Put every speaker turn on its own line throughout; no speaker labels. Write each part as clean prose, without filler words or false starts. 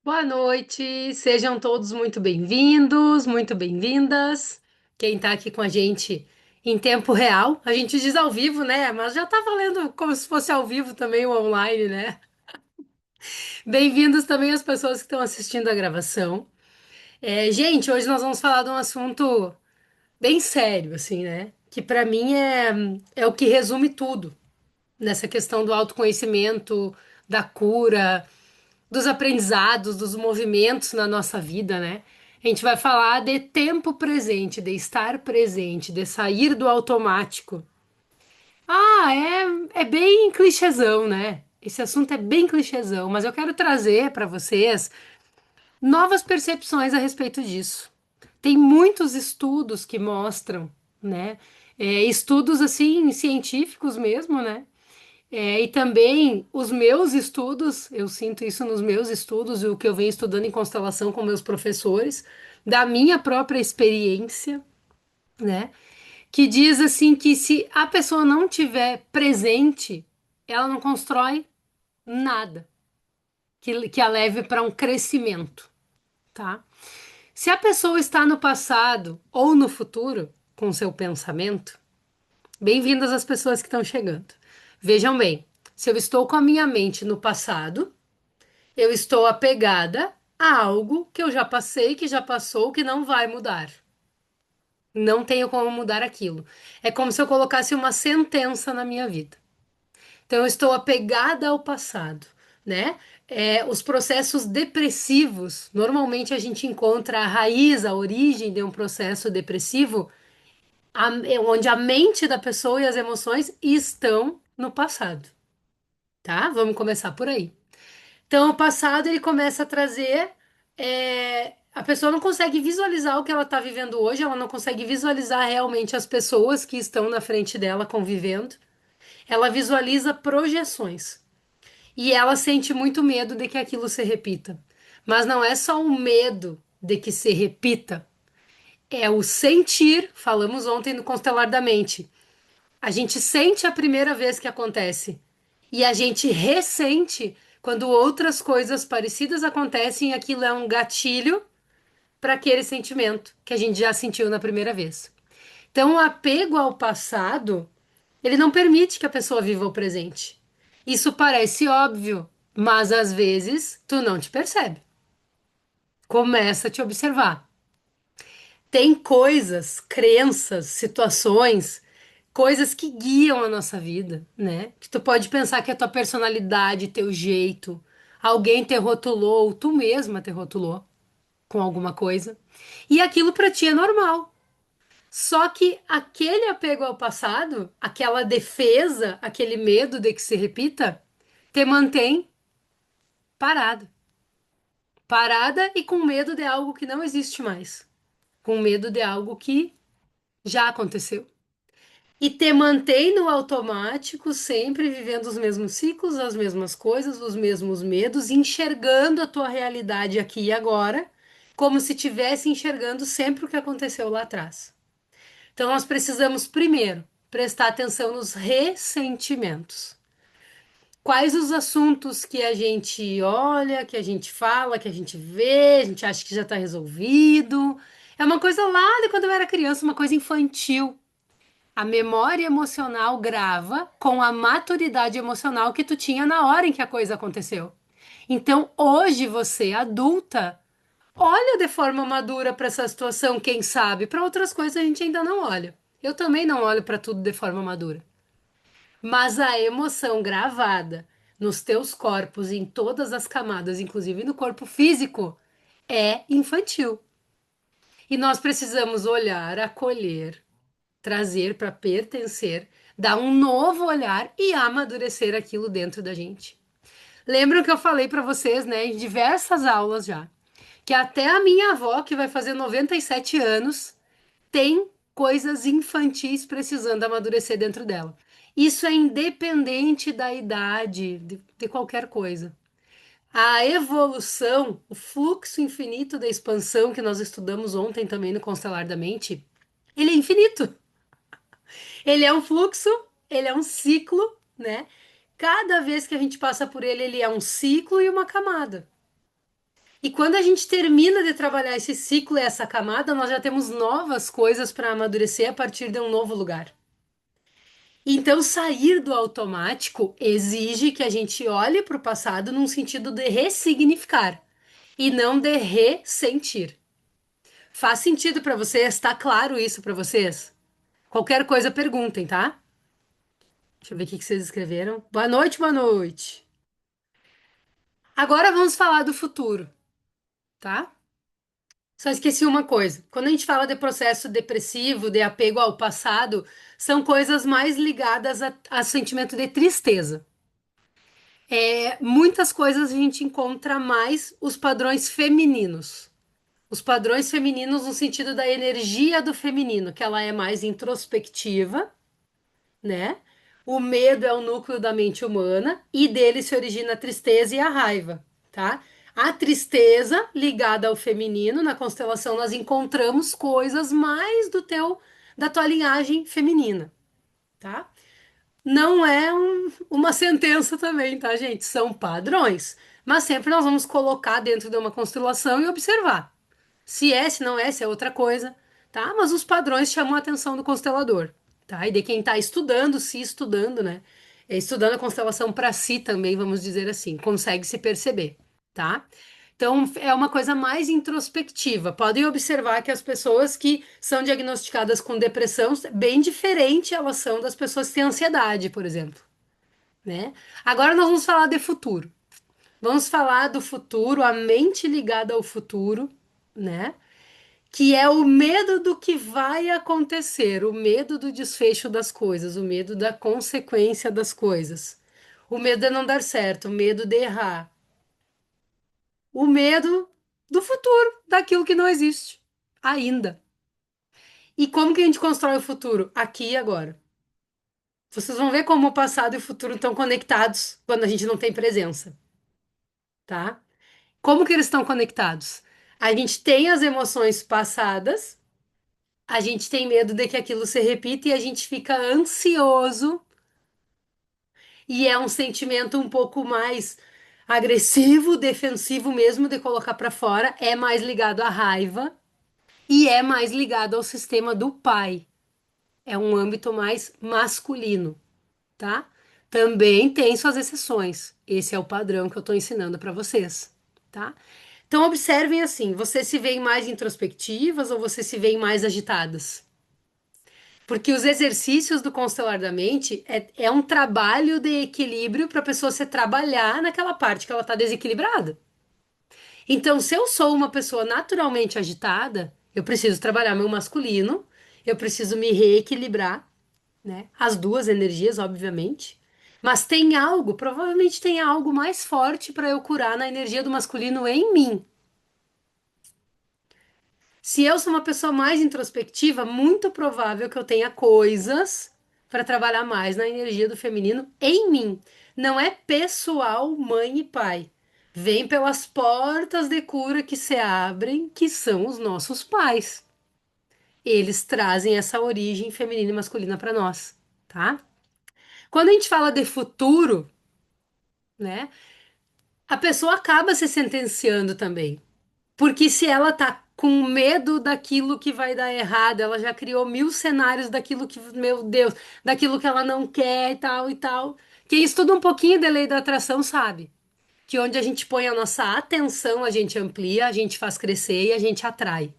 Boa noite, sejam todos muito bem-vindos, muito bem-vindas. Quem está aqui com a gente em tempo real, a gente diz ao vivo, né? Mas já tá valendo como se fosse ao vivo também o online, né? Bem-vindos também as pessoas que estão assistindo a gravação. Gente, hoje nós vamos falar de um assunto bem sério, assim, né? Que para mim é o que resume tudo nessa questão do autoconhecimento, da cura, dos aprendizados, dos movimentos na nossa vida, né? A gente vai falar de tempo presente, de estar presente, de sair do automático. É bem clichêzão, né? Esse assunto é bem clichêzão, mas eu quero trazer para vocês novas percepções a respeito disso. Tem muitos estudos que mostram, né? Estudos assim científicos mesmo, né? E também os meus estudos, eu sinto isso nos meus estudos, e o que eu venho estudando em constelação com meus professores, da minha própria experiência, né? Que diz assim que se a pessoa não tiver presente, ela não constrói nada que a leve para um crescimento, tá? Se a pessoa está no passado ou no futuro com seu pensamento, bem-vindas as pessoas que estão chegando. Vejam bem, se eu estou com a minha mente no passado, eu estou apegada a algo que eu já passei, que já passou, que não vai mudar. Não tenho como mudar aquilo. É como se eu colocasse uma sentença na minha vida. Então, eu estou apegada ao passado, né? Os processos depressivos, normalmente a gente encontra a raiz, a origem de um processo depressivo, onde a mente da pessoa e as emoções estão no passado, tá? Vamos começar por aí. Então, o passado ele começa a trazer. A pessoa não consegue visualizar o que ela está vivendo hoje, ela não consegue visualizar realmente as pessoas que estão na frente dela convivendo. Ela visualiza projeções. E ela sente muito medo de que aquilo se repita. Mas não é só o medo de que se repita, é o sentir. Falamos ontem no Constelar da Mente. A gente sente a primeira vez que acontece e a gente ressente quando outras coisas parecidas acontecem e aquilo é um gatilho para aquele sentimento que a gente já sentiu na primeira vez. Então, o apego ao passado, ele não permite que a pessoa viva o presente. Isso parece óbvio, mas às vezes tu não te percebe. Começa a te observar. Tem coisas, crenças, situações, coisas que guiam a nossa vida, né? Que tu pode pensar que é a tua personalidade, teu jeito, alguém te rotulou, ou tu mesma te rotulou com alguma coisa. E aquilo pra ti é normal. Só que aquele apego ao passado, aquela defesa, aquele medo de que se repita, te mantém parado. Parada e com medo de algo que não existe mais. Com medo de algo que já aconteceu. E te mantém no automático, sempre vivendo os mesmos ciclos, as mesmas coisas, os mesmos medos, enxergando a tua realidade aqui e agora, como se estivesse enxergando sempre o que aconteceu lá atrás. Então, nós precisamos, primeiro, prestar atenção nos ressentimentos. Quais os assuntos que a gente olha, que a gente fala, que a gente vê, a gente acha que já está resolvido. É uma coisa lá de quando eu era criança, uma coisa infantil. A memória emocional grava com a maturidade emocional que tu tinha na hora em que a coisa aconteceu. Então, hoje você, adulta, olha de forma madura para essa situação, quem sabe. Para outras coisas a gente ainda não olha. Eu também não olho para tudo de forma madura. Mas a emoção gravada nos teus corpos, em todas as camadas, inclusive no corpo físico, é infantil. E nós precisamos olhar, acolher, trazer para pertencer, dar um novo olhar e amadurecer aquilo dentro da gente. Lembram que eu falei para vocês, né, em diversas aulas já, que até a minha avó, que vai fazer 97 anos, tem coisas infantis precisando amadurecer dentro dela. Isso é independente da idade, de qualquer coisa. A evolução, o fluxo infinito da expansão que nós estudamos ontem também no Constelar da Mente, ele é infinito. Ele é um fluxo, ele é um ciclo, né? Cada vez que a gente passa por ele, ele é um ciclo e uma camada. E quando a gente termina de trabalhar esse ciclo e essa camada, nós já temos novas coisas para amadurecer a partir de um novo lugar. Então, sair do automático exige que a gente olhe para o passado num sentido de ressignificar e não de ressentir. Faz sentido para vocês? Está claro isso para vocês? Qualquer coisa, perguntem, tá? Deixa eu ver o que que vocês escreveram. Boa noite, boa noite. Agora vamos falar do futuro, tá? Só esqueci uma coisa. Quando a gente fala de processo depressivo, de apego ao passado, são coisas mais ligadas a sentimento de tristeza. Muitas coisas a gente encontra mais os padrões femininos. Os padrões femininos no sentido da energia do feminino, que ela é mais introspectiva, né? O medo é o núcleo da mente humana e dele se origina a tristeza e a raiva, tá? A tristeza ligada ao feminino, na constelação nós encontramos coisas mais da tua linhagem feminina, tá? Não é uma sentença também, tá, gente? São padrões. Mas sempre nós vamos colocar dentro de uma constelação e observar. Se é, se não é, se é outra coisa, tá? Mas os padrões chamam a atenção do constelador, tá? E de quem tá estudando, se estudando, né? Estudando a constelação para si também, vamos dizer assim, consegue se perceber, tá? Então, é uma coisa mais introspectiva. Podem observar que as pessoas que são diagnosticadas com depressão, bem diferente elas são das pessoas que têm ansiedade, por exemplo, né? Agora nós vamos falar de futuro. Vamos falar do futuro, a mente ligada ao futuro, né? Que é o medo do que vai acontecer, o medo do desfecho das coisas, o medo da consequência das coisas, o medo de não dar certo, o medo de errar, o medo do futuro, daquilo que não existe ainda. E como que a gente constrói o futuro? Aqui e agora. Vocês vão ver como o passado e o futuro estão conectados quando a gente não tem presença, tá? Como que eles estão conectados? A gente tem as emoções passadas. A gente tem medo de que aquilo se repita e a gente fica ansioso, e é um sentimento um pouco mais agressivo, defensivo mesmo de colocar pra fora, é mais ligado à raiva e é mais ligado ao sistema do pai. É um âmbito mais masculino, tá? Também tem suas exceções. Esse é o padrão que eu tô ensinando pra vocês, tá? Então observem assim, vocês se veem mais introspectivas ou vocês se veem mais agitadas? Porque os exercícios do Constelar da Mente é um trabalho de equilíbrio para a pessoa se trabalhar naquela parte que ela está desequilibrada. Então, se eu sou uma pessoa naturalmente agitada, eu preciso trabalhar meu masculino, eu preciso me reequilibrar, né? As duas energias, obviamente. Mas tem algo, provavelmente tem algo mais forte para eu curar na energia do masculino em mim. Se eu sou uma pessoa mais introspectiva, muito provável que eu tenha coisas para trabalhar mais na energia do feminino em mim. Não é pessoal, mãe e pai. Vem pelas portas de cura que se abrem, que são os nossos pais. Eles trazem essa origem feminina e masculina para nós, tá? Quando a gente fala de futuro, né, a pessoa acaba se sentenciando também. Porque se ela tá com medo daquilo que vai dar errado, ela já criou mil cenários daquilo que, meu Deus, daquilo que ela não quer e tal e tal. Quem estuda um pouquinho da lei da atração sabe que onde a gente põe a nossa atenção, a gente amplia, a gente faz crescer e a gente atrai.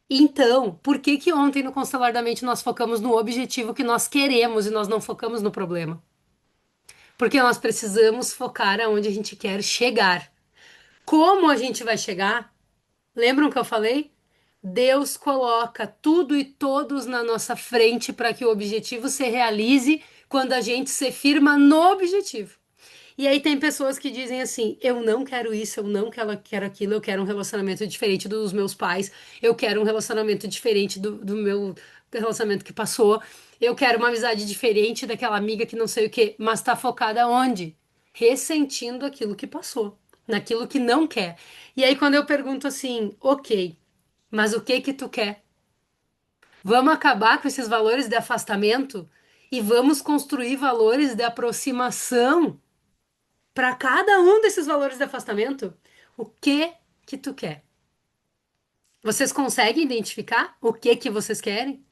Então, por que que ontem no Constelar da Mente nós focamos no objetivo que nós queremos e nós não focamos no problema? Porque nós precisamos focar aonde a gente quer chegar. Como a gente vai chegar? Lembram que eu falei? Deus coloca tudo e todos na nossa frente para que o objetivo se realize quando a gente se firma no objetivo. E aí tem pessoas que dizem assim: eu não quero isso, eu não quero aquilo, eu quero um relacionamento diferente dos meus pais, eu quero um relacionamento diferente do meu relacionamento que passou, eu quero uma amizade diferente daquela amiga que não sei o quê, mas tá focada onde? Ressentindo aquilo que passou, naquilo que não quer. E aí quando eu pergunto assim, ok, mas o que que tu quer? Vamos acabar com esses valores de afastamento e vamos construir valores de aproximação para cada um desses valores de afastamento. O que que tu quer? Vocês conseguem identificar o que que vocês querem?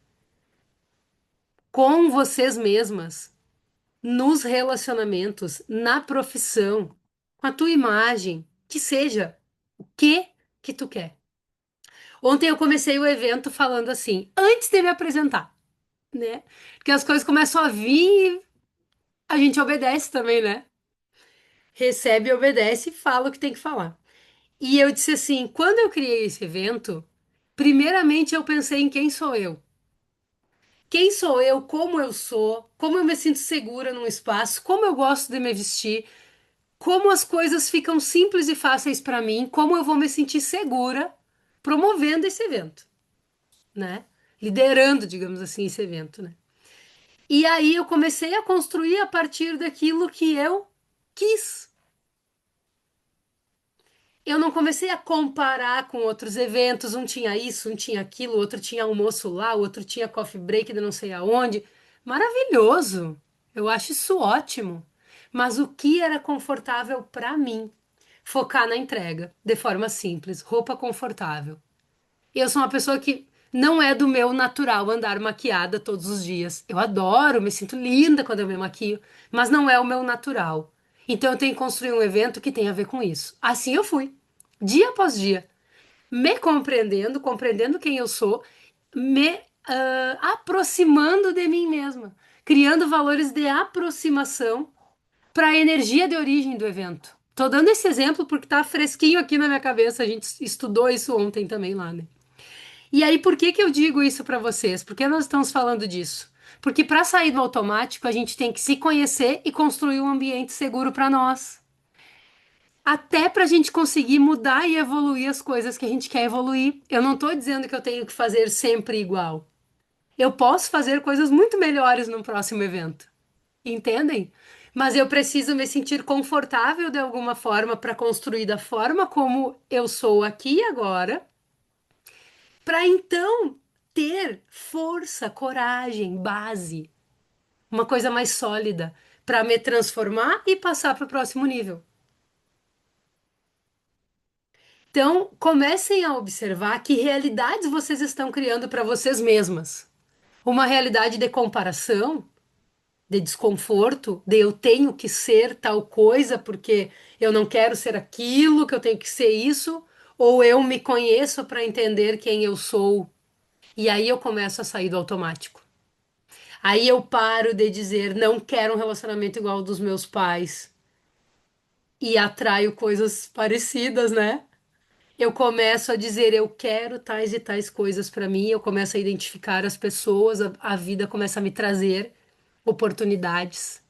Com vocês mesmas, nos relacionamentos, na profissão, com a tua imagem, que seja o que tu quer. Ontem eu comecei o evento falando assim, antes de me apresentar, né? Porque as coisas começam a vir e a gente obedece também, né? Recebe, obedece e fala o que tem que falar. E eu disse assim, quando eu criei esse evento, primeiramente eu pensei em quem sou eu. Quem sou eu, como eu me sinto segura num espaço, como eu gosto de me vestir, como as coisas ficam simples e fáceis para mim, como eu vou me sentir segura promovendo esse evento, né? Liderando, digamos assim, esse evento, né? E aí eu comecei a construir a partir daquilo que eu quis. Eu não comecei a comparar com outros eventos, um tinha isso, um tinha aquilo, outro tinha almoço lá, outro tinha coffee break de não sei aonde. Maravilhoso! Eu acho isso ótimo. Mas o que era confortável para mim? Focar na entrega, de forma simples, roupa confortável. Eu sou uma pessoa que não é do meu natural andar maquiada todos os dias. Eu adoro, me sinto linda quando eu me maquio, mas não é o meu natural. Então eu tenho que construir um evento que tenha a ver com isso. Assim eu fui, dia após dia, me compreendendo, compreendendo quem eu sou, me aproximando de mim mesma, criando valores de aproximação para a energia de origem do evento. Tô dando esse exemplo porque tá fresquinho aqui na minha cabeça. A gente estudou isso ontem também lá, né? E aí, por que que eu digo isso para vocês? Por que nós estamos falando disso? Porque para sair do automático, a gente tem que se conhecer e construir um ambiente seguro para nós. Até para a gente conseguir mudar e evoluir as coisas que a gente quer evoluir. Eu não estou dizendo que eu tenho que fazer sempre igual. Eu posso fazer coisas muito melhores no próximo evento. Entendem? Mas eu preciso me sentir confortável de alguma forma para construir da forma como eu sou aqui e agora, para então ter força, coragem, base, uma coisa mais sólida para me transformar e passar para o próximo nível. Então, comecem a observar que realidades vocês estão criando para vocês mesmas. Uma realidade de comparação, de desconforto, de eu tenho que ser tal coisa porque eu não quero ser aquilo, que eu tenho que ser isso, ou eu me conheço para entender quem eu sou. E aí eu começo a sair do automático. Aí eu paro de dizer não quero um relacionamento igual ao dos meus pais e atraio coisas parecidas, né? Eu começo a dizer eu quero tais e tais coisas para mim, eu começo a identificar as pessoas, a vida começa a me trazer oportunidades.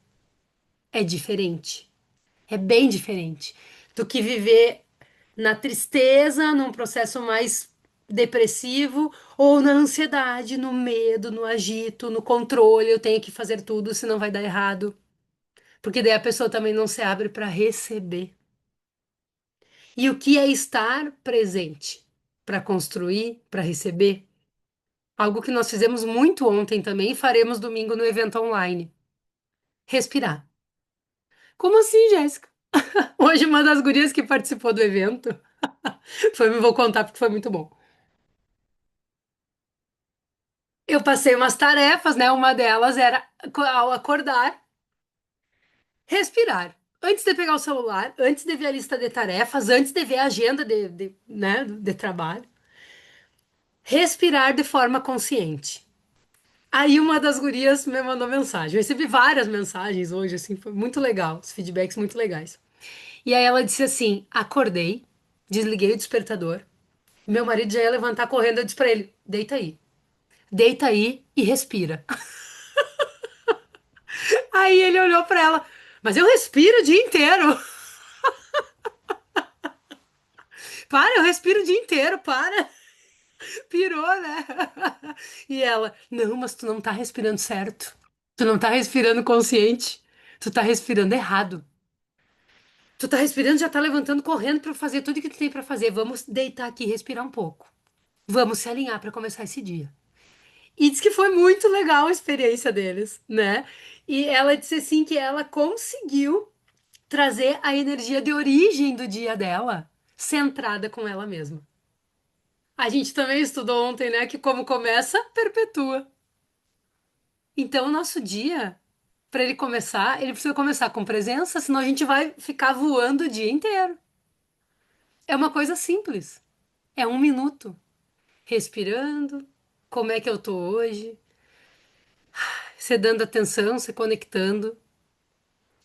É diferente. É bem diferente do que viver na tristeza, num processo mais depressivo, ou na ansiedade, no medo, no agito, no controle. Eu tenho que fazer tudo, senão vai dar errado. Porque daí a pessoa também não se abre para receber. E o que é estar presente para construir, para receber? Algo que nós fizemos muito ontem também e faremos domingo no evento online. Respirar. Como assim, Jéssica? Hoje uma das gurias que participou do evento vou contar porque foi muito bom. Eu passei umas tarefas, né? Uma delas era, ao acordar, respirar. Antes de pegar o celular, antes de ver a lista de tarefas, antes de ver a agenda né, de trabalho, respirar de forma consciente. Aí uma das gurias me mandou mensagem. Eu recebi várias mensagens hoje, assim, foi muito legal, os feedbacks muito legais. E aí ela disse assim: acordei, desliguei o despertador. Meu marido já ia levantar correndo, eu disse pra ele: deita aí e respira. Aí ele olhou pra ela, mas eu respiro o dia inteiro. Para, eu respiro o dia inteiro, para. Pirou, né? E ela, não, mas tu não tá respirando certo. Tu não tá respirando consciente. Tu tá respirando errado. Tu tá respirando, já tá levantando, correndo pra fazer tudo que tu tem pra fazer. Vamos deitar aqui e respirar um pouco. Vamos se alinhar pra começar esse dia. E diz que foi muito legal a experiência deles, né? E ela disse assim que ela conseguiu trazer a energia de origem do dia dela centrada com ela mesma. A gente também estudou ontem, né, que como começa, perpetua. Então, o nosso dia, para ele começar, ele precisa começar com presença, senão a gente vai ficar voando o dia inteiro. É uma coisa simples. É 1 minuto. Respirando. Como é que eu tô hoje? Você dando atenção, se conectando.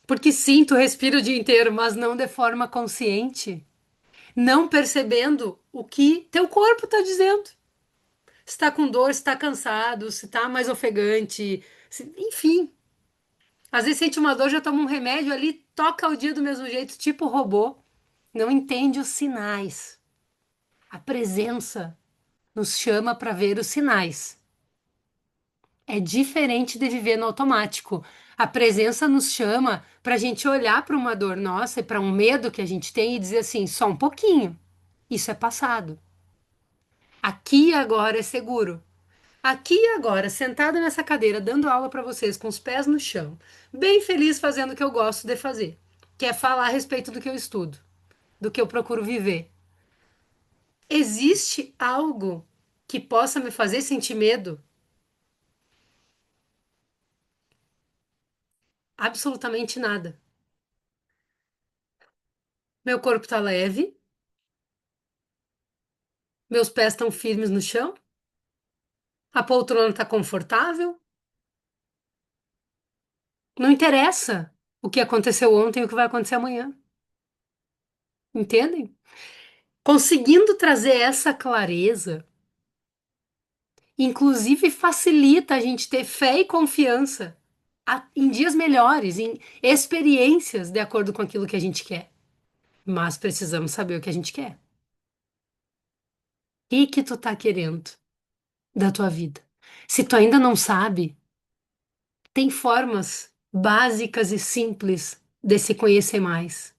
Porque sim, tu respira o dia inteiro, mas não de forma consciente. Não percebendo o que teu corpo tá dizendo. Se tá com dor, se tá cansado, se tá mais ofegante, enfim. Às vezes sente uma dor, já toma um remédio ali, toca o dia do mesmo jeito, tipo robô. Não entende os sinais. A presença nos chama para ver os sinais. É diferente de viver no automático. A presença nos chama para a gente olhar para uma dor nossa e para um medo que a gente tem e dizer assim: só um pouquinho. Isso é passado. Aqui e agora é seguro. Aqui e agora, sentada nessa cadeira, dando aula para vocês com os pés no chão, bem feliz fazendo o que eu gosto de fazer, que é falar a respeito do que eu estudo, do que eu procuro viver. Existe algo que possa me fazer sentir medo? Absolutamente nada. Meu corpo está leve, meus pés estão firmes no chão, a poltrona está confortável. Não interessa o que aconteceu ontem e o que vai acontecer amanhã. Entendem? Conseguindo trazer essa clareza, inclusive facilita a gente ter fé e confiança em dias melhores, em experiências de acordo com aquilo que a gente quer. Mas precisamos saber o que a gente quer. O que tu tá querendo da tua vida? Se tu ainda não sabe, tem formas básicas e simples de se conhecer mais.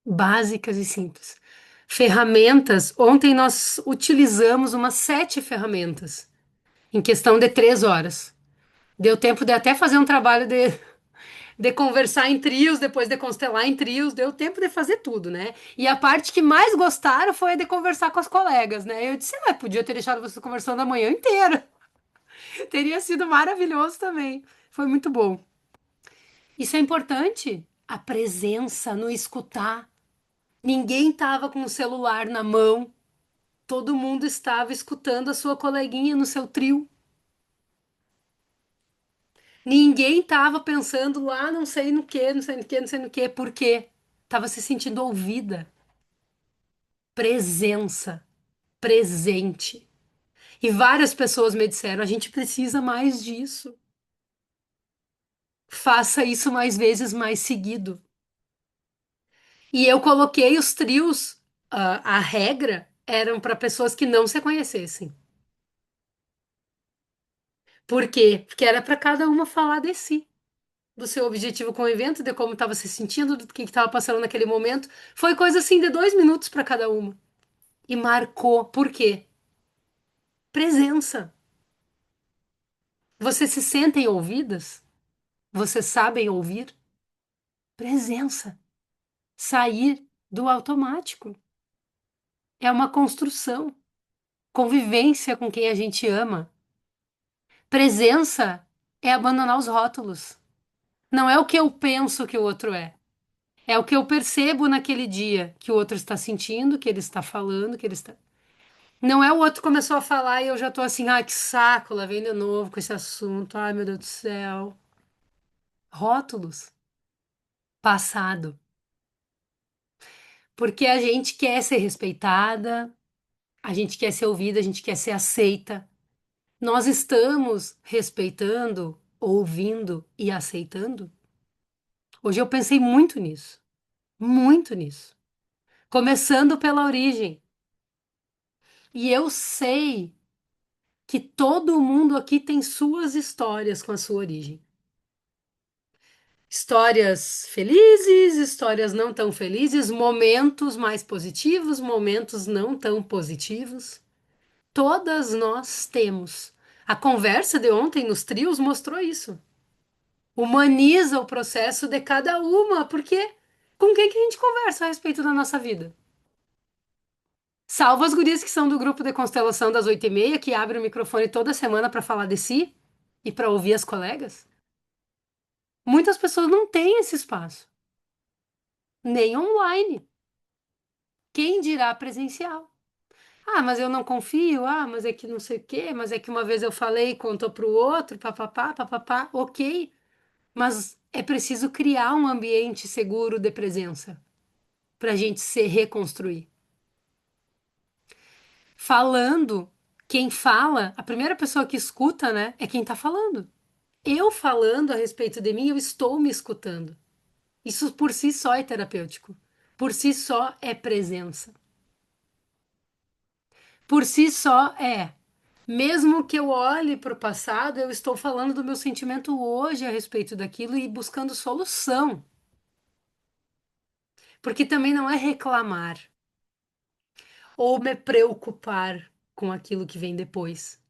Básicas e simples. Ferramentas. Ontem nós utilizamos umas 7 ferramentas em questão de 3 horas. Deu tempo de até fazer um trabalho de conversar em trios, depois de constelar em trios, deu tempo de fazer tudo, né? E a parte que mais gostaram foi a de conversar com as colegas, né? Eu disse, podia ter deixado você conversando a manhã inteira. Teria sido maravilhoso também. Foi muito bom. Isso é importante. A presença no escutar. Ninguém estava com o celular na mão. Todo mundo estava escutando a sua coleguinha no seu trio. Ninguém estava pensando lá, não sei no que, não sei no que, não sei no que, por quê? Tava se sentindo ouvida. Presença, presente. E várias pessoas me disseram: a gente precisa mais disso. Faça isso mais vezes, mais seguido. E eu coloquei os trios, a regra eram para pessoas que não se conhecessem. Por quê? Porque era para cada uma falar de si, do seu objetivo com o evento, de como estava se sentindo, do que estava passando naquele momento. Foi coisa assim de 2 minutos para cada uma. E marcou. Por quê? Presença. Vocês se sentem ouvidas? Vocês sabem ouvir? Presença. Sair do automático. É uma construção. Convivência com quem a gente ama. Presença é abandonar os rótulos. Não é o que eu penso que o outro é. É o que eu percebo naquele dia que o outro está sentindo, que ele está falando, que ele está. Não é o outro começou a falar e eu já tô assim, ai, que saco, lá vem de novo com esse assunto, ai, meu Deus do céu. Rótulos. Passado. Porque a gente quer ser respeitada, a gente quer ser ouvida, a gente quer ser aceita. Nós estamos respeitando, ouvindo e aceitando? Hoje eu pensei muito nisso, muito nisso. Começando pela origem. E eu sei que todo mundo aqui tem suas histórias com a sua origem. Histórias felizes, histórias não tão felizes, momentos mais positivos, momentos não tão positivos. Todas nós temos. A conversa de ontem nos trios mostrou isso. Humaniza o processo de cada uma, porque Com quem que a gente conversa a respeito da nossa vida? Salvo as gurias que são do grupo de constelação das 8h30, que abre o microfone toda semana para falar de si e para ouvir as colegas. Muitas pessoas não têm esse espaço, nem online. Quem dirá presencial? Ah, mas eu não confio. Ah, mas é que não sei o quê. Mas é que uma vez eu falei e contou para o outro, papapá, papapá. Ok, mas é preciso criar um ambiente seguro de presença para a gente se reconstruir. Falando, quem fala, a primeira pessoa que escuta, né, é quem tá falando. Eu falando a respeito de mim, eu estou me escutando. Isso por si só é terapêutico. Por si só é presença. Por si só é. Mesmo que eu olhe para o passado, eu estou falando do meu sentimento hoje a respeito daquilo e buscando solução. Porque também não é reclamar ou me preocupar com aquilo que vem depois.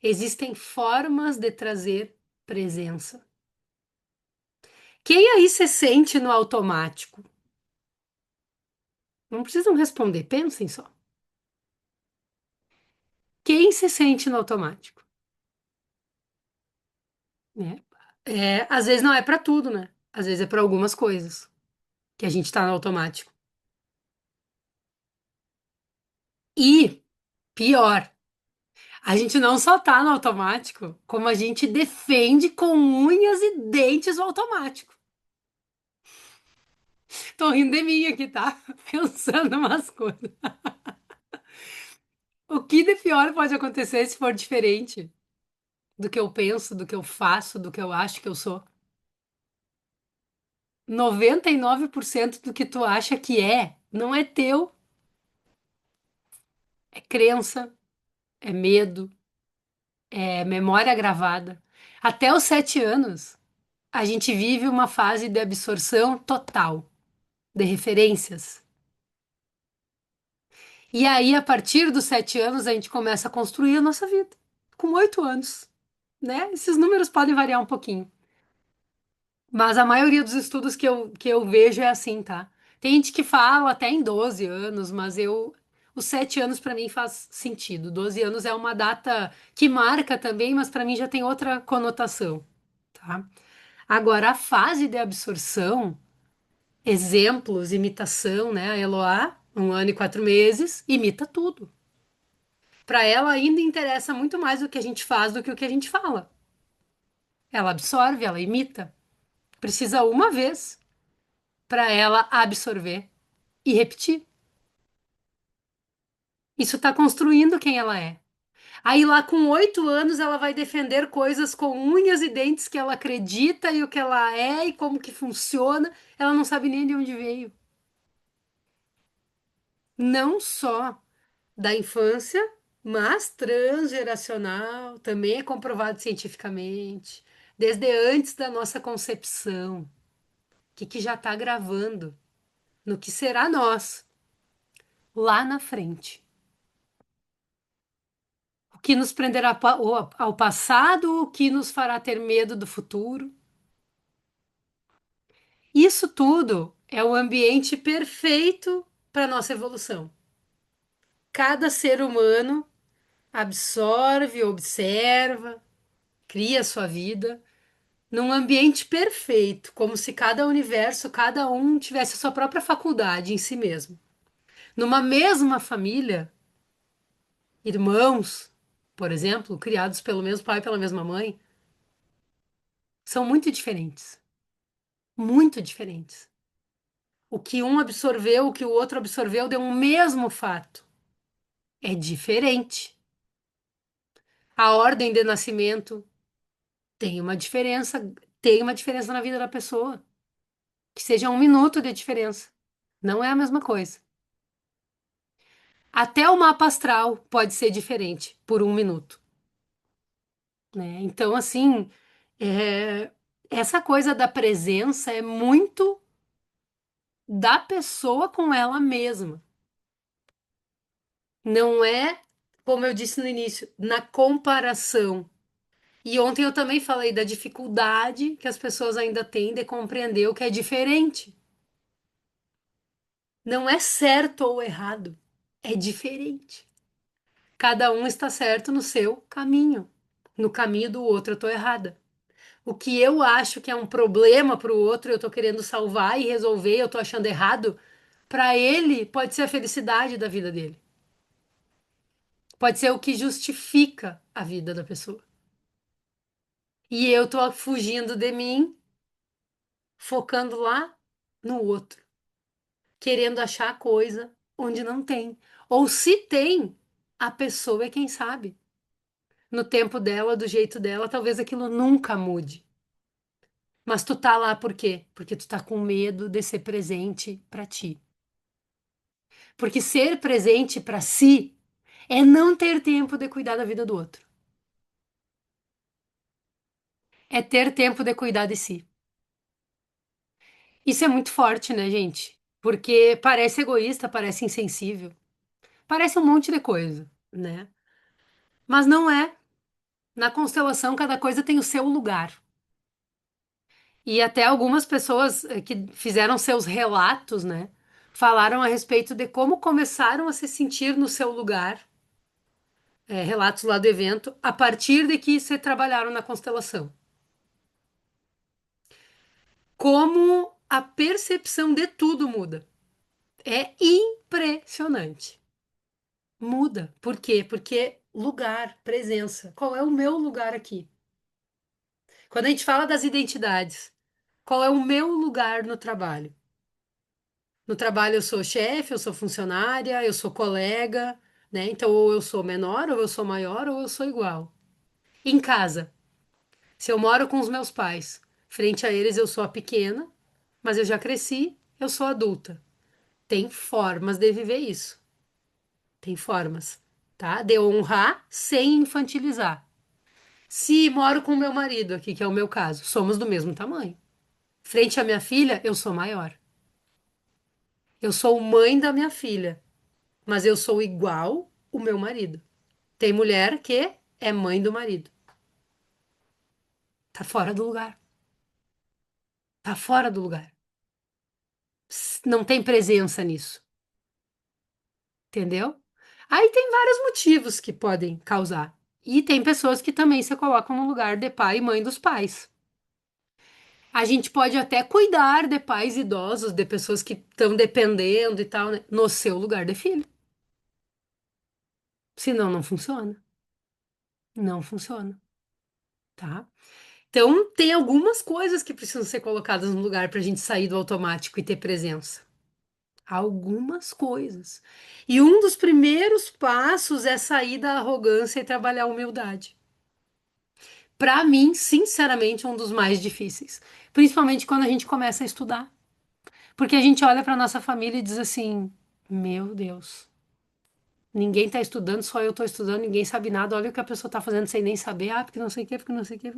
Existem formas de trazer presença. Quem aí se sente no automático? Não precisam responder, pensem só. Quem se sente no automático? Né? Às vezes não é para tudo, né? Às vezes é para algumas coisas que a gente tá no automático. E, pior, a gente não só tá no automático, como a gente defende com unhas e dentes o automático. Tô rindo de mim aqui, tá? Pensando umas coisas. O que de pior pode acontecer se for diferente do que eu penso, do que eu faço, do que eu acho que eu sou? 99% do que tu acha que é, não é teu. É crença, é medo, é memória gravada. Até os 7 anos, a gente vive uma fase de absorção total de referências. E aí, a partir dos 7 anos, a gente começa a construir a nossa vida. Com 8 anos, né? Esses números podem variar um pouquinho. Mas a maioria dos estudos que eu vejo é assim, tá? Tem gente que fala até em 12 anos, mas eu. Os 7 anos para mim faz sentido. 12 anos é uma data que marca também, mas para mim já tem outra conotação, tá? Agora, a fase de absorção, exemplos, imitação, né? A Eloá, 1 ano e 4 meses, imita tudo. Para ela ainda interessa muito mais o que a gente faz do que o que a gente fala. Ela absorve, ela imita. Precisa uma vez para ela absorver e repetir. Isso está construindo quem ela é. Aí lá com 8 anos ela vai defender coisas com unhas e dentes que ela acredita e o que ela é e como que funciona. Ela não sabe nem de onde veio. Não só da infância, mas transgeracional, também é comprovado cientificamente, desde antes da nossa concepção, que já está gravando no que será nós lá na frente. O que nos prenderá ao passado, o que nos fará ter medo do futuro. Isso tudo é o ambiente perfeito para nossa evolução. Cada ser humano absorve, observa, cria sua vida num ambiente perfeito, como se cada universo, cada um tivesse a sua própria faculdade em si mesmo. Numa mesma família, irmãos, por exemplo, criados pelo mesmo pai e pela mesma mãe, são muito diferentes. Muito diferentes. O que um absorveu, o que o outro absorveu de um mesmo fato é diferente. A ordem de nascimento tem uma diferença, tem uma diferença na vida da pessoa. Que seja 1 minuto de diferença. Não é a mesma coisa. Até o mapa astral pode ser diferente por 1 minuto, né? Então, assim, é, essa coisa da presença é muito da pessoa com ela mesma. Não é, como eu disse no início, na comparação. E ontem eu também falei da dificuldade que as pessoas ainda têm de compreender o que é diferente. Não é certo ou errado, é diferente. Cada um está certo no seu caminho. No caminho do outro, eu tô errada. O que eu acho que é um problema para o outro, eu tô querendo salvar e resolver, eu tô achando errado, para ele pode ser a felicidade da vida dele. Pode ser o que justifica a vida da pessoa. E eu tô fugindo de mim, focando lá no outro, querendo achar coisa onde não tem. Ou se tem, a pessoa é quem sabe. No tempo dela, do jeito dela, talvez aquilo nunca mude. Mas tu tá lá por quê? Porque tu tá com medo de ser presente pra ti. Porque ser presente pra si é não ter tempo de cuidar da vida do outro. É ter tempo de cuidar de si. Isso é muito forte, né, gente? Porque parece egoísta, parece insensível, parece um monte de coisa, né? Mas não é. Na constelação, cada coisa tem o seu lugar. E até algumas pessoas que fizeram seus relatos, né, falaram a respeito de como começaram a se sentir no seu lugar, relatos lá do evento, a partir de que se trabalharam na constelação. Como a percepção de tudo muda. É impressionante. Muda. Por quê? Porque lugar, presença. Qual é o meu lugar aqui? Quando a gente fala das identidades, qual é o meu lugar no trabalho? No trabalho eu sou chefe, eu sou funcionária, eu sou colega, né? Então ou eu sou menor, ou eu sou maior, ou eu sou igual. Em casa, se eu moro com os meus pais, frente a eles eu sou a pequena, mas eu já cresci, eu sou adulta. Tem formas de viver isso. Tem formas, tá? De honrar sem infantilizar. Se moro com meu marido aqui, que é o meu caso, somos do mesmo tamanho. Frente à minha filha, eu sou maior. Eu sou mãe da minha filha, mas eu sou igual o meu marido. Tem mulher que é mãe do marido. Tá fora do lugar. Tá fora do lugar. Não tem presença nisso, entendeu? Aí tem vários motivos que podem causar. E tem pessoas que também se colocam no lugar de pai e mãe dos pais. A gente pode até cuidar de pais idosos, de pessoas que estão dependendo e tal, né? No seu lugar de filho. Senão não funciona. Não funciona, tá? Então, tem algumas coisas que precisam ser colocadas no lugar para a gente sair do automático e ter presença. Algumas coisas. E um dos primeiros passos é sair da arrogância e trabalhar a humildade. Para mim, sinceramente, um dos mais difíceis. Principalmente quando a gente começa a estudar. Porque a gente olha para nossa família e diz assim: Meu Deus, ninguém tá estudando, só eu tô estudando, ninguém sabe nada. Olha o que a pessoa tá fazendo sem nem saber. Ah, porque não sei o quê, porque não sei o quê.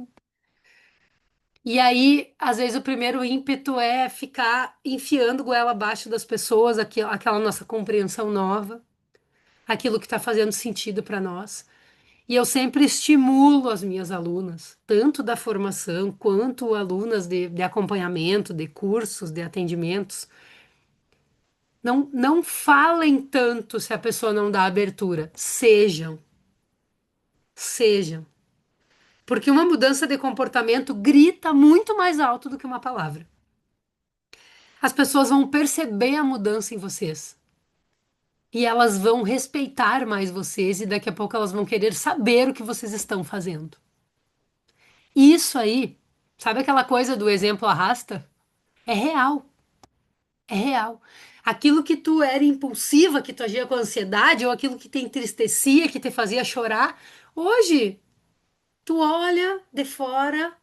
E aí, às vezes, o primeiro ímpeto é ficar enfiando goela abaixo das pessoas, aquela nossa compreensão nova, aquilo que está fazendo sentido para nós. E eu sempre estimulo as minhas alunas, tanto da formação quanto alunas de acompanhamento, de cursos, de atendimentos. Não falem tanto se a pessoa não dá abertura. Sejam, sejam. Porque uma mudança de comportamento grita muito mais alto do que uma palavra. As pessoas vão perceber a mudança em vocês. E elas vão respeitar mais vocês e daqui a pouco elas vão querer saber o que vocês estão fazendo. Isso aí, sabe aquela coisa do exemplo arrasta? É real, é real. Aquilo que tu era impulsiva, que tu agia com ansiedade, ou aquilo que te entristecia, que te fazia chorar, hoje tu olha de fora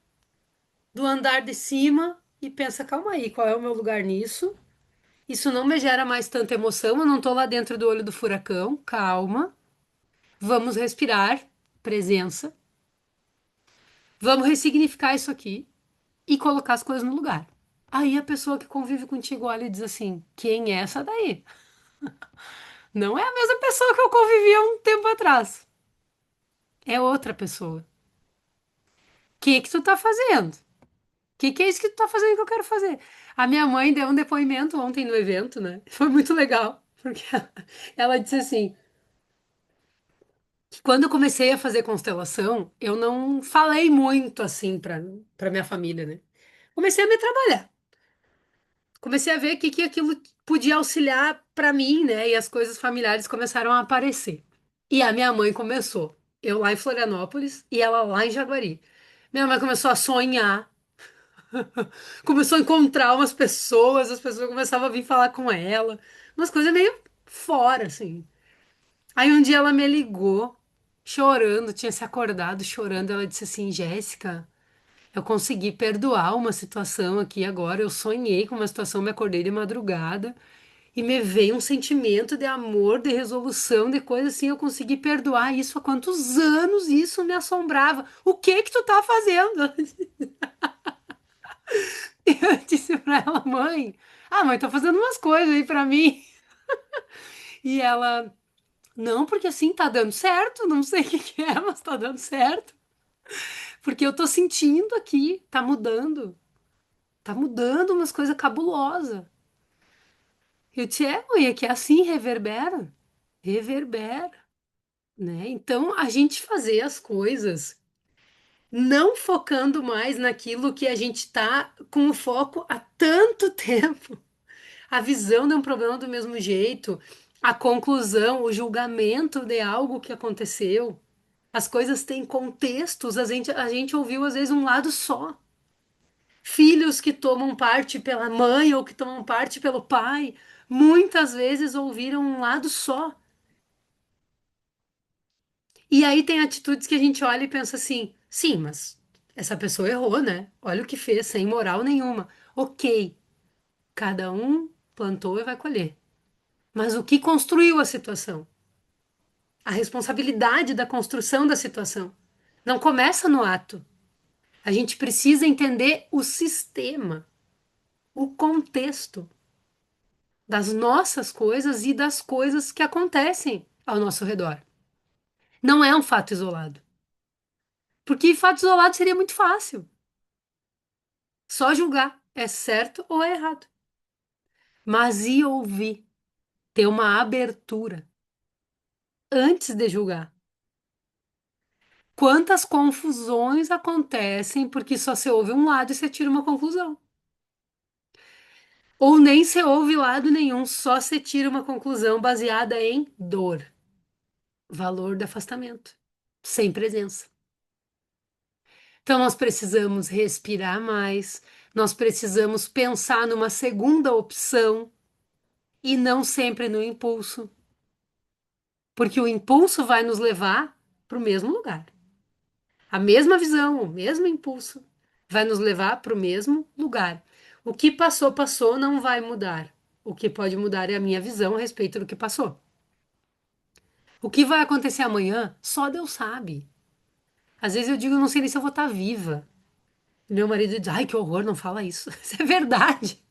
do andar de cima e pensa, calma aí, qual é o meu lugar nisso? Isso não me gera mais tanta emoção, eu não tô lá dentro do olho do furacão, calma. Vamos respirar, presença. Vamos ressignificar isso aqui e colocar as coisas no lugar. Aí a pessoa que convive contigo olha e diz assim: quem é essa daí? Não é a mesma pessoa que eu convivia um tempo atrás. É outra pessoa. O que tu tá fazendo? Que é isso que tu tá fazendo que eu quero fazer? A minha mãe deu um depoimento ontem no evento, né? Foi muito legal, porque ela disse assim, que quando eu comecei a fazer constelação, eu não falei muito assim para minha família, né? Comecei a me trabalhar. Comecei a ver que aquilo podia auxiliar para mim, né? E as coisas familiares começaram a aparecer. E a minha mãe começou. Eu lá em Florianópolis e ela lá em Jaguari. Minha mãe começou a sonhar, começou a encontrar umas pessoas, as pessoas começavam a vir falar com ela, umas coisas meio fora, assim. Aí um dia ela me ligou, chorando, tinha se acordado chorando. Ela disse assim: Jéssica, eu consegui perdoar uma situação aqui agora. Eu sonhei com uma situação, me acordei de madrugada e me veio um sentimento de amor, de resolução, de coisa assim. Eu consegui perdoar isso há quantos anos isso me assombrava. O que que tu tá fazendo? Eu disse pra ela, mãe. Ah, mãe, tô fazendo umas coisas aí pra mim. E ela, não, porque assim tá dando certo. Não sei o que que é, mas tá dando certo. Porque eu tô sentindo aqui, tá mudando. Tá mudando umas coisas cabulosas. Eu disse, mãe, é que é assim reverbera. Reverbera, né? Então, a gente fazer as coisas não focando mais naquilo que a gente tá com o foco há tanto tempo. A visão de um problema do mesmo jeito, a conclusão, o julgamento de algo que aconteceu. As coisas têm contextos, a gente ouviu às vezes um lado só. Filhos que tomam parte pela mãe ou que tomam parte pelo pai, muitas vezes ouviram um lado só. E aí tem atitudes que a gente olha e pensa assim: sim, mas essa pessoa errou, né? Olha o que fez, sem moral nenhuma. Ok, cada um plantou e vai colher. Mas o que construiu a situação? A responsabilidade da construção da situação. Não começa no ato. A gente precisa entender o sistema, o contexto das nossas coisas e das coisas que acontecem ao nosso redor. Não é um fato isolado. Porque fato isolado seria muito fácil. Só julgar é certo ou é errado. Mas e ouvir, ter uma abertura antes de julgar. Quantas confusões acontecem porque só se ouve um lado e você tira uma conclusão. Ou nem se ouve lado nenhum, só se tira uma conclusão baseada em dor, valor do afastamento, sem presença. Então nós precisamos respirar mais, nós precisamos pensar numa segunda opção e não sempre no impulso, porque o impulso vai nos levar para o mesmo lugar. A mesma visão, o mesmo impulso vai nos levar para o mesmo lugar. O que passou, passou, não vai mudar. O que pode mudar é a minha visão a respeito do que passou. O que vai acontecer amanhã, só Deus sabe. Às vezes eu digo, eu não sei nem se eu vou estar viva. Meu marido diz, ai, que horror, não fala isso. Isso é verdade.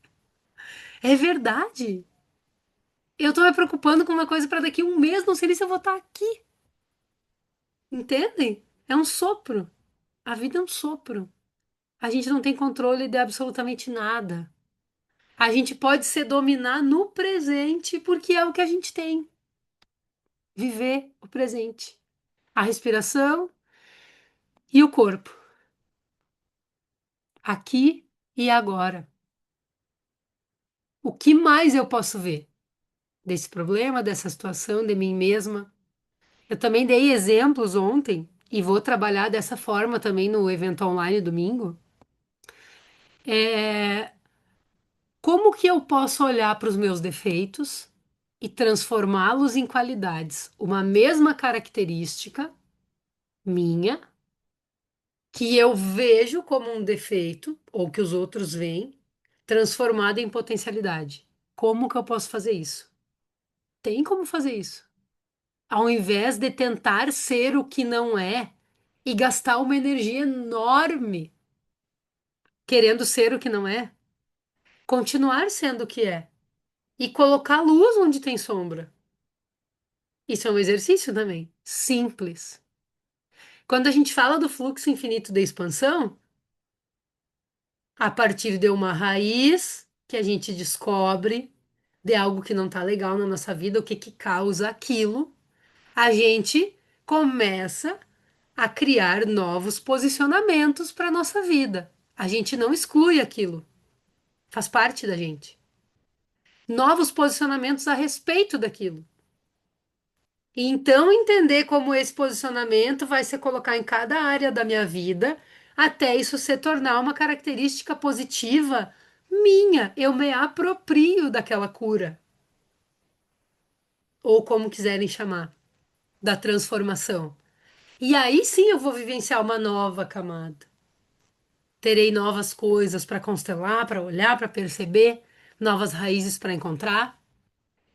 É verdade. Eu tô me preocupando com uma coisa para daqui a um mês, não sei nem se eu vou estar aqui. Entendem? É um sopro. A vida é um sopro. A gente não tem controle de absolutamente nada. A gente pode se dominar no presente porque é o que a gente tem. Viver o presente. A respiração e o corpo. Aqui e agora. O que mais eu posso ver desse problema, dessa situação, de mim mesma? Eu também dei exemplos ontem e vou trabalhar dessa forma também no evento online domingo. É, como que eu posso olhar para os meus defeitos e transformá-los em qualidades? Uma mesma característica minha que eu vejo como um defeito, ou que os outros veem, transformado em potencialidade. Como que eu posso fazer isso? Tem como fazer isso. Ao invés de tentar ser o que não é e gastar uma energia enorme querendo ser o que não é, continuar sendo o que é e colocar luz onde tem sombra. Isso é um exercício também, simples. Quando a gente fala do fluxo infinito de expansão, a partir de uma raiz. que a gente descobre de algo que não tá legal na nossa vida, o que que causa aquilo, a gente começa a criar novos posicionamentos para nossa vida. A gente não exclui aquilo, faz parte da gente. Novos posicionamentos a respeito daquilo. E então entender como esse posicionamento vai se colocar em cada área da minha vida, até isso se tornar uma característica positiva minha. Eu me aproprio daquela cura, ou como quiserem chamar, da transformação. E aí sim eu vou vivenciar uma nova camada. Terei novas coisas para constelar, para olhar, para perceber, novas raízes para encontrar.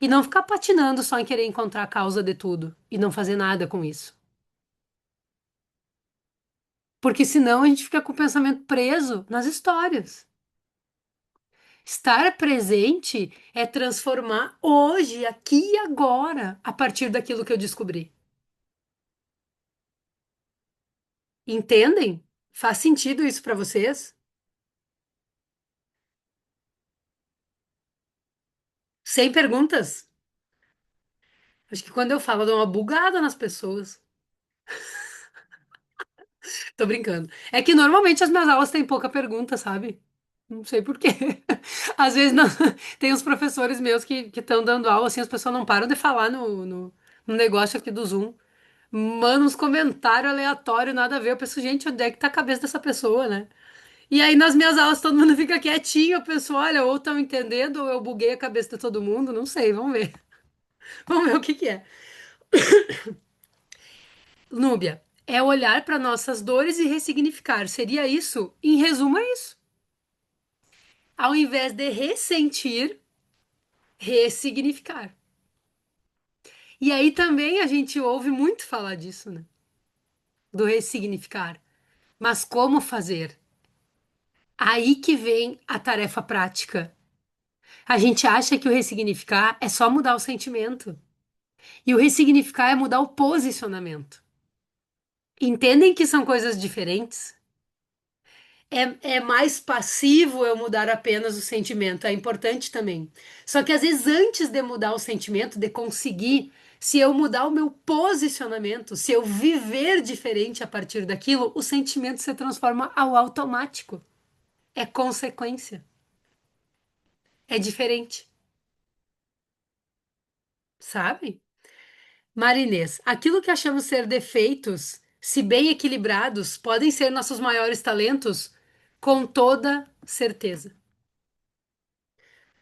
E não ficar patinando só em querer encontrar a causa de tudo e não fazer nada com isso. Porque senão a gente fica com o pensamento preso nas histórias. Estar presente é transformar hoje, aqui e agora, a partir daquilo que eu descobri. Entendem? Faz sentido isso para vocês? Sem perguntas? Acho que quando eu falo, eu dou uma bugada nas pessoas. Tô brincando. É que normalmente as minhas aulas têm pouca pergunta, sabe? Não sei por quê. Às vezes não... tem uns professores meus que estão dando aula, assim, as pessoas não param de falar no negócio aqui do Zoom. Manda uns comentários aleatórios, nada a ver. Eu penso, gente, onde é que tá a cabeça dessa pessoa, né? E aí nas minhas aulas todo mundo fica quietinho. Eu penso, olha, ou estão entendendo, ou eu buguei a cabeça de todo mundo. Não sei, vamos ver. Vamos ver o que que é. Núbia, é olhar para nossas dores e ressignificar. Seria isso? Em resumo, é isso. Ao invés de ressentir, ressignificar. E aí também a gente ouve muito falar disso, né? Do ressignificar. Mas como fazer? Aí que vem a tarefa prática. A gente acha que o ressignificar é só mudar o sentimento. E o ressignificar é mudar o posicionamento. Entendem que são coisas diferentes? É mais passivo eu mudar apenas o sentimento, é importante também. Só que às vezes, antes de mudar o sentimento, de conseguir, se eu mudar o meu posicionamento, se eu viver diferente a partir daquilo, o sentimento se transforma ao automático. É consequência. É diferente, sabe? Marinês, aquilo que achamos ser defeitos, se bem equilibrados, podem ser nossos maiores talentos? Com toda certeza.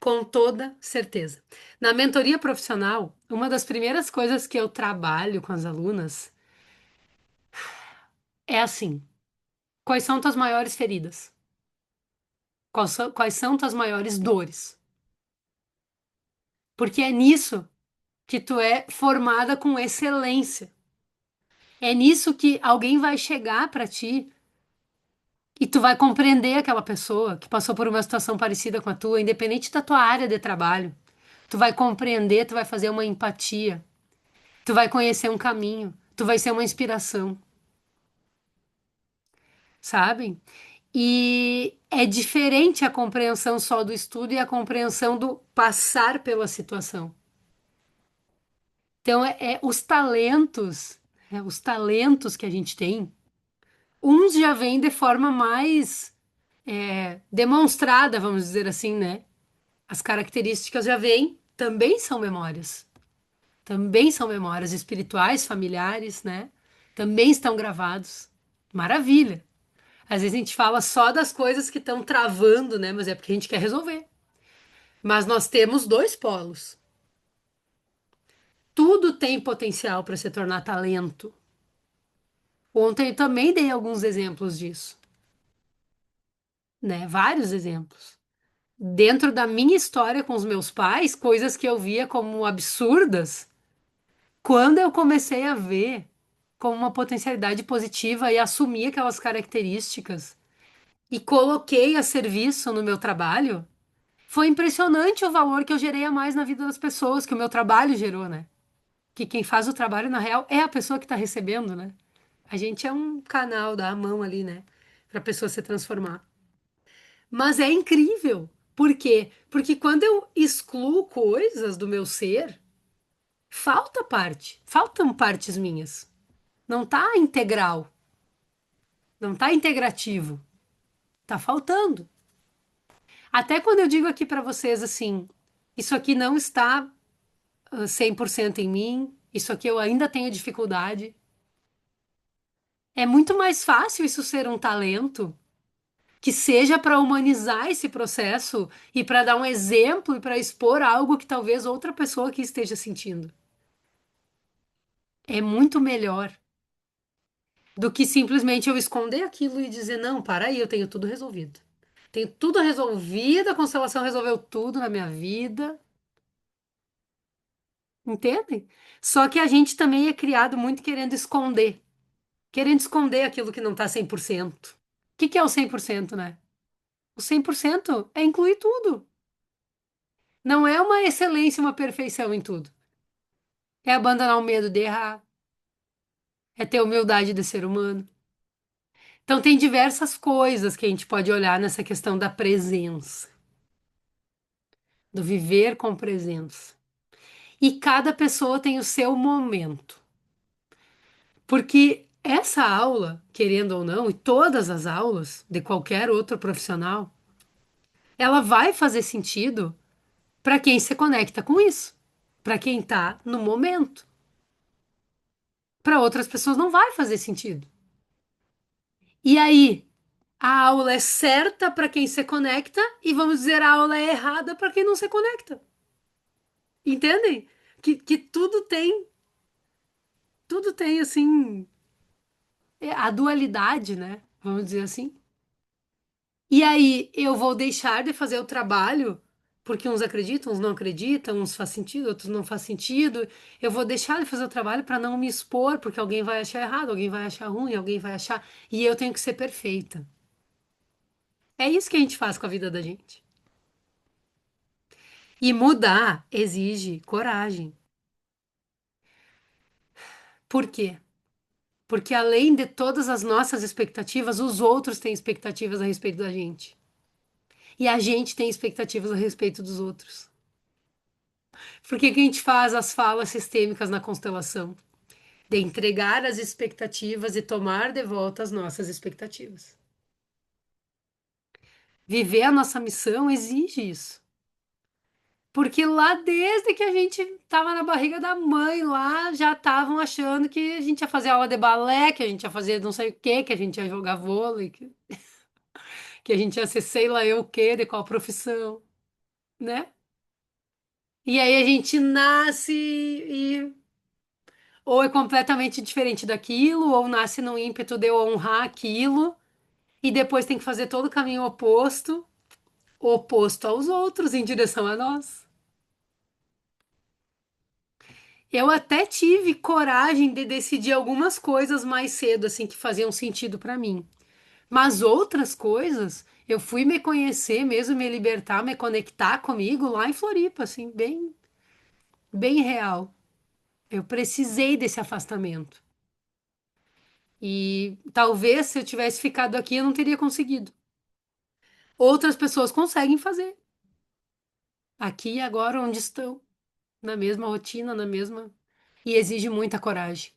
Com toda certeza. Na mentoria profissional, uma das primeiras coisas que eu trabalho com as alunas é assim: quais são tuas maiores feridas? Quais são tuas maiores dores? Porque é nisso que tu é formada com excelência. É nisso que alguém vai chegar para ti e tu vai compreender aquela pessoa que passou por uma situação parecida com a tua, independente da tua área de trabalho. Tu vai compreender, tu vai fazer uma empatia, tu vai conhecer um caminho, tu vai ser uma inspiração, sabem? E é diferente a compreensão só do estudo e a compreensão do passar pela situação. Então, os talentos que a gente tem, uns já vêm de forma mais demonstrada, vamos dizer assim, né? As características já vêm, também são memórias espirituais, familiares, né? Também estão gravados. Maravilha. Às vezes a gente fala só das coisas que estão travando, né? Mas é porque a gente quer resolver. Mas nós temos dois polos. Tudo tem potencial para se tornar talento. Ontem eu também dei alguns exemplos disso, né? Vários exemplos. Dentro da minha história com os meus pais, coisas que eu via como absurdas, quando eu comecei a ver como uma potencialidade positiva e assumi aquelas características e coloquei a serviço no meu trabalho, foi impressionante o valor que eu gerei a mais na vida das pessoas, que o meu trabalho gerou, né? Que quem faz o trabalho, na real, é a pessoa que está recebendo, né? A gente é um canal da mão ali, né? Para a pessoa se transformar. Mas é incrível. Por quê? Porque quando eu excluo coisas do meu ser, faltam partes minhas. Não tá integral, não tá integrativo, tá faltando. Até quando eu digo aqui pra vocês assim, isso aqui não está 100% em mim, isso aqui eu ainda tenho dificuldade. É muito mais fácil isso ser um talento que seja para humanizar esse processo e para dar um exemplo e para expor algo que talvez outra pessoa aqui esteja sentindo. É muito melhor do que simplesmente eu esconder aquilo e dizer, não, para aí, eu tenho tudo resolvido. Tenho tudo resolvido, a constelação resolveu tudo na minha vida, entendem? Só que a gente também é criado muito querendo esconder aquilo que não tá 100%. O que que é o 100%, né? O 100% é incluir tudo. Não é uma excelência, uma perfeição em tudo. É abandonar o medo de errar, é ter humildade de ser humano. Então, tem diversas coisas que a gente pode olhar nessa questão da presença, do viver com presença. E cada pessoa tem o seu momento. Porque essa aula, querendo ou não, e todas as aulas de qualquer outro profissional, ela vai fazer sentido para quem se conecta com isso, para quem está no momento. Para outras pessoas não vai fazer sentido. E aí, a aula é certa para quem se conecta e vamos dizer a aula é errada para quem não se conecta. Entendem? Que tudo tem assim, a dualidade, né? Vamos dizer assim. E aí, eu vou deixar de fazer o trabalho porque uns acreditam, uns não acreditam, uns faz sentido, outros não faz sentido. Eu vou deixar de fazer o trabalho para não me expor, porque alguém vai achar errado, alguém vai achar ruim, alguém vai achar. E eu tenho que ser perfeita. É isso que a gente faz com a vida da gente. E mudar exige coragem. Por quê? Porque além de todas as nossas expectativas, os outros têm expectativas a respeito da gente. E a gente tem expectativas a respeito dos outros. Por que que a gente faz as falas sistêmicas na constelação? De entregar as expectativas e tomar de volta as nossas expectativas. Viver a nossa missão exige isso. Porque lá desde que a gente tava na barriga da mãe, lá já estavam achando que a gente ia fazer aula de balé, que a gente ia fazer não sei o quê, que a gente ia jogar vôlei, que a gente ia ser sei lá eu o quê, de qual profissão, né? E aí a gente nasce e ou é completamente diferente daquilo, ou nasce no ímpeto de eu honrar aquilo, e depois tem que fazer todo o caminho oposto aos outros, em direção a nós. Eu até tive coragem de decidir algumas coisas mais cedo, assim, que faziam sentido pra mim. Mas outras coisas, eu fui me conhecer mesmo, me libertar, me conectar comigo lá em Floripa, assim, bem real. Eu precisei desse afastamento. E talvez se eu tivesse ficado aqui, eu não teria conseguido. Outras pessoas conseguem fazer. Aqui e agora, onde estão, na mesma rotina, na mesma. E exige muita coragem.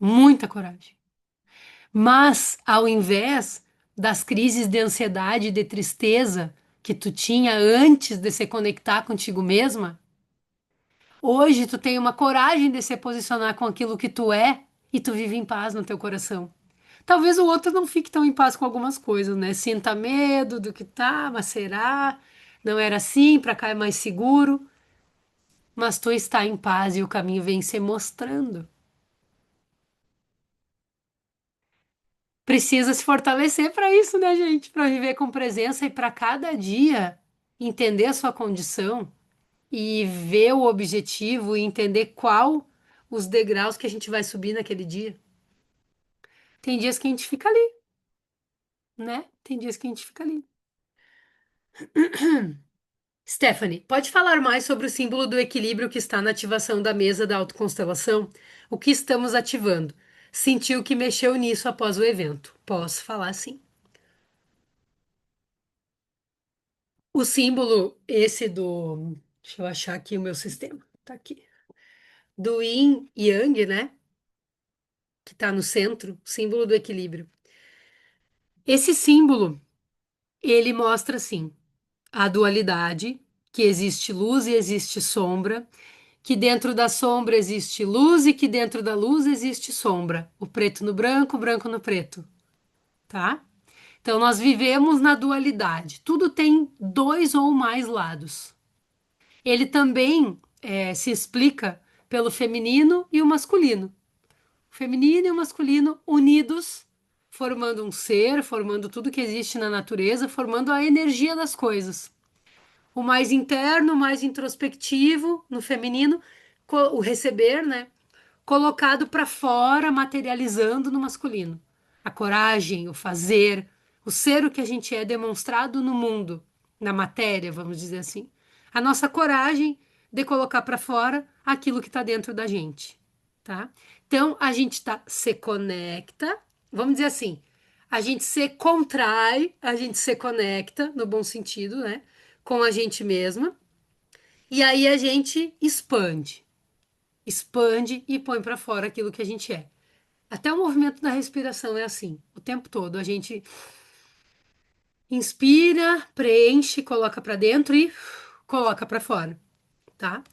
Muita coragem. Mas, ao invés das crises de ansiedade e de tristeza que tu tinha antes de se conectar contigo mesma, hoje tu tem uma coragem de se posicionar com aquilo que tu é e tu vive em paz no teu coração. Talvez o outro não fique tão em paz com algumas coisas, né? Sinta medo do que tá, mas será? Não era assim, pra cá é mais seguro. Mas tu está em paz e o caminho vem se mostrando. Precisa se fortalecer para isso, né, gente? Para viver com presença e para cada dia entender a sua condição e ver o objetivo e entender qual os degraus que a gente vai subir naquele dia. Tem dias que a gente fica ali, né? Tem dias que a gente fica ali. Stephanie, pode falar mais sobre o símbolo do equilíbrio que está na ativação da mesa da autoconstelação? O que estamos ativando? Sentiu que mexeu nisso após o evento. Posso falar sim. O símbolo, esse do. Deixa eu achar aqui o meu sistema. Tá aqui. Do yin e yang, né? Que tá no centro, símbolo do equilíbrio. Esse símbolo, ele mostra, assim, a dualidade, que existe luz e existe sombra, que dentro da sombra existe luz e que dentro da luz existe sombra. O preto no branco, o branco no preto, tá? Então, nós vivemos na dualidade. Tudo tem dois ou mais lados. Ele também se explica pelo feminino e o masculino. O feminino e o masculino unidos, formando um ser, formando tudo que existe na natureza, formando a energia das coisas. O mais interno, o mais introspectivo no feminino, o receber, né? Colocado para fora, materializando no masculino. A coragem, o fazer, o ser o que a gente é demonstrado no mundo, na matéria, vamos dizer assim. A nossa coragem de colocar para fora aquilo que está dentro da gente, tá? Então a gente se conecta, vamos dizer assim, a gente se contrai, a gente se conecta, no bom sentido, né? Com a gente mesma, e aí a gente expande e põe para fora aquilo que a gente é. Até o movimento da respiração é assim, o tempo todo. A gente inspira, preenche, coloca para dentro e coloca para fora, tá?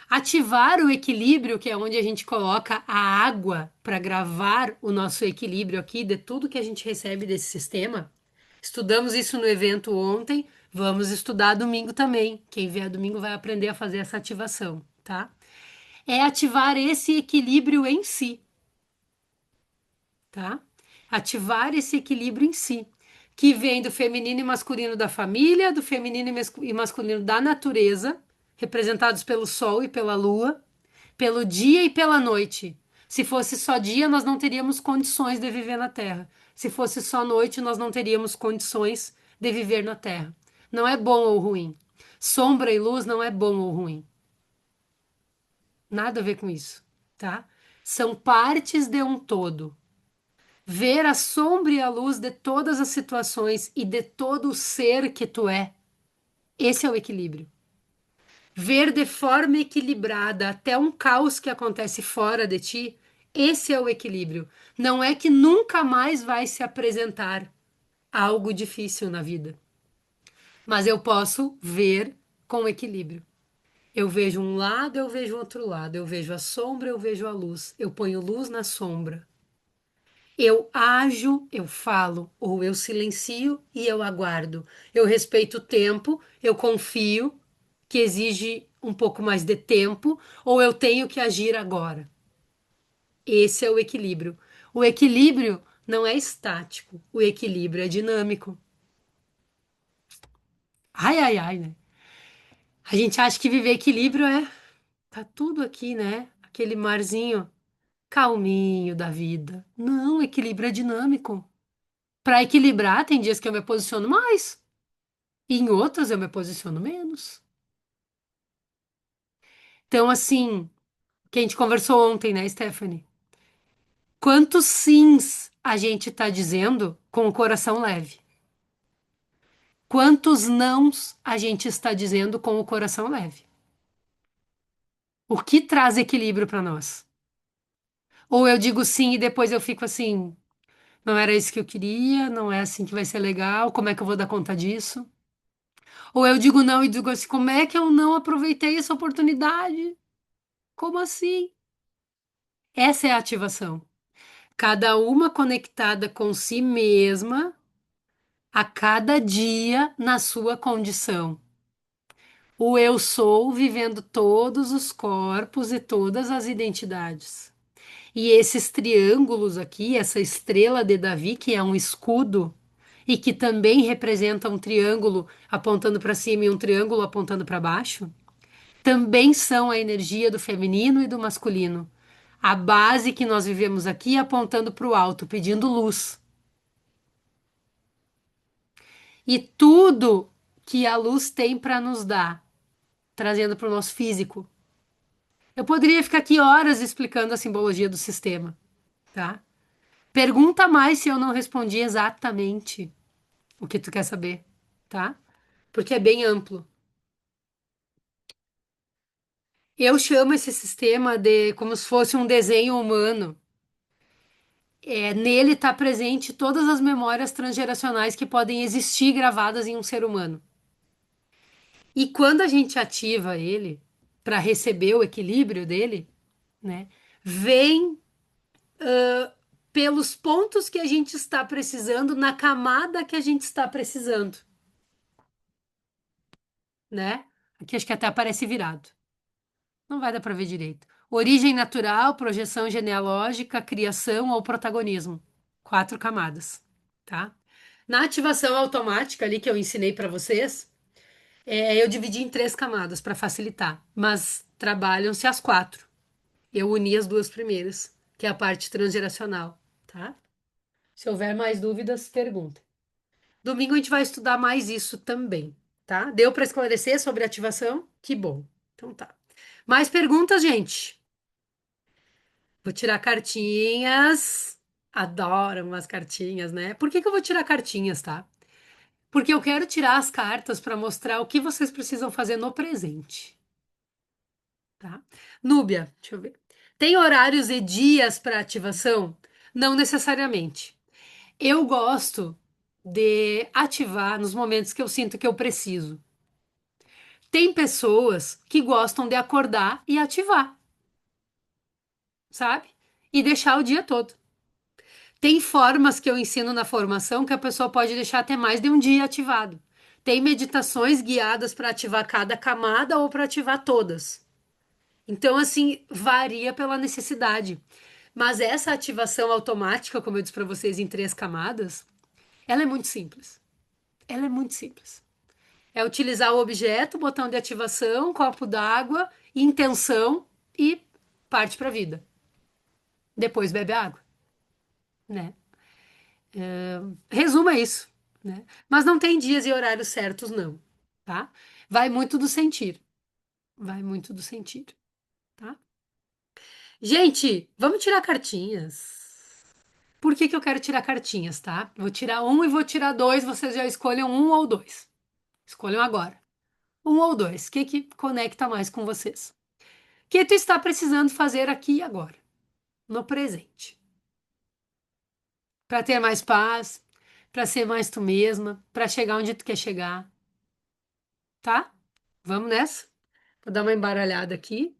Ativar o equilíbrio, que é onde a gente coloca a água para gravar o nosso equilíbrio aqui de tudo que a gente recebe desse sistema. Estudamos isso no evento ontem, vamos estudar domingo também. Quem vier domingo vai aprender a fazer essa ativação, tá? É ativar esse equilíbrio em si, tá? Ativar esse equilíbrio em si, que vem do feminino e masculino da família, do feminino e masculino da natureza, representados pelo sol e pela lua, pelo dia e pela noite. Se fosse só dia, nós não teríamos condições de viver na Terra. Se fosse só noite, nós não teríamos condições de viver na Terra. Não é bom ou ruim. Sombra e luz não é bom ou ruim. Nada a ver com isso, tá? São partes de um todo. Ver a sombra e a luz de todas as situações e de todo o ser que tu é. Esse é o equilíbrio. Ver de forma equilibrada até um caos que acontece fora de ti. Esse é o equilíbrio. Não é que nunca mais vai se apresentar algo difícil na vida, mas eu posso ver com equilíbrio. Eu vejo um lado, eu vejo outro lado. Eu vejo a sombra, eu vejo a luz. Eu ponho luz na sombra. Eu ajo, eu falo, ou eu silencio e eu aguardo. Eu respeito o tempo, eu confio que exige um pouco mais de tempo, ou eu tenho que agir agora. Esse é o equilíbrio. O equilíbrio não é estático, o equilíbrio é dinâmico. Ai, ai, ai, né? A gente acha que viver equilíbrio é. Tá tudo aqui, né? Aquele marzinho calminho da vida. Não, equilíbrio é dinâmico. Para equilibrar, tem dias que eu me posiciono mais. E em outras eu me posiciono menos. Então, assim, que a gente conversou ontem, né, Stephanie? Quantos sims a gente tá dizendo com o coração leve? Quantos nãos a gente está dizendo com o coração leve? O que traz equilíbrio para nós? Ou eu digo sim e depois eu fico assim, não era isso que eu queria, não é assim que vai ser legal, como é que eu vou dar conta disso? Ou eu digo não e digo assim, como é que eu não aproveitei essa oportunidade? Como assim? Essa é a ativação. Cada uma conectada com si mesma, a cada dia na sua condição. O eu sou vivendo todos os corpos e todas as identidades. E esses triângulos aqui, essa estrela de Davi, que é um escudo e que também representa um triângulo apontando para cima e um triângulo apontando para baixo, também são a energia do feminino e do masculino. A base que nós vivemos aqui apontando para o alto, pedindo luz. E tudo que a luz tem para nos dar, trazendo para o nosso físico. Eu poderia ficar aqui horas explicando a simbologia do sistema, tá? Pergunta mais se eu não respondi exatamente o que tu quer saber, tá? porque é bem amplo. Eu chamo esse sistema de como se fosse um desenho humano. Nele está presente todas as memórias transgeracionais que podem existir gravadas em um ser humano. E quando a gente ativa ele para receber o equilíbrio dele, né, vem pelos pontos que a gente está precisando, na camada que a gente está precisando, né? Aqui acho que até aparece virado. Não vai dar para ver direito. Origem natural, projeção genealógica, criação ou protagonismo. Quatro camadas, tá? Na ativação automática ali que eu ensinei para vocês, eu dividi em três camadas para facilitar, mas trabalham-se as quatro. Eu uni as duas primeiras, que é a parte transgeracional, tá? Se houver mais dúvidas, perguntem. Domingo a gente vai estudar mais isso também, tá? Deu para esclarecer sobre ativação? Que bom. Então tá. Mais perguntas, gente? Vou tirar cartinhas. Adoro umas cartinhas, né? Por que que eu vou tirar cartinhas, tá? Porque eu quero tirar as cartas para mostrar o que vocês precisam fazer no presente, tá? Núbia, deixa eu ver. Tem horários e dias para ativação? Não necessariamente. Eu gosto de ativar nos momentos que eu sinto que eu preciso. Tem pessoas que gostam de acordar e ativar, sabe? E deixar o dia todo. Tem formas que eu ensino na formação que a pessoa pode deixar até mais de um dia ativado. Tem meditações guiadas para ativar cada camada ou para ativar todas. Então, assim, varia pela necessidade. Mas essa ativação automática, como eu disse para vocês, em três camadas, ela é muito simples. Ela é muito simples. É utilizar o objeto, botão de ativação, copo d'água, intenção e parte para a vida. Depois bebe água, né? Resumo é isso, né? Mas não tem dias e horários certos, não, tá? Vai muito do sentir. Vai muito do sentir, tá? Gente, vamos tirar cartinhas. Por que que eu quero tirar cartinhas, tá? Vou tirar um e vou tirar dois, vocês já escolham um ou dois. Escolham agora. Um ou dois. O que que conecta mais com vocês? O que tu está precisando fazer aqui e agora, no presente? Para ter mais paz, para ser mais tu mesma, para chegar onde tu quer chegar, tá? Vamos nessa? Vou dar uma embaralhada aqui.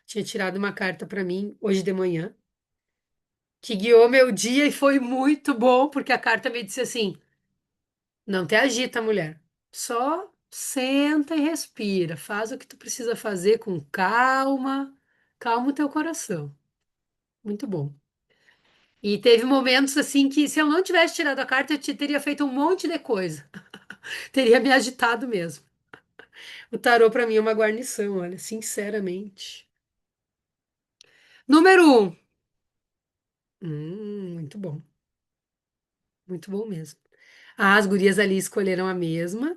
Tinha tirado uma carta para mim hoje de manhã, que guiou meu dia e foi muito bom, porque a carta me disse assim: não te agita, mulher. Só senta e respira. Faz o que tu precisa fazer com calma. Calma o teu coração. Muito bom. E teve momentos assim que, se eu não tivesse tirado a carta, teria feito um monte de coisa. Teria me agitado mesmo. O tarô para mim é uma guarnição, olha, sinceramente. Número um. Muito bom. Muito bom mesmo. Ah, as gurias ali escolheram a mesma.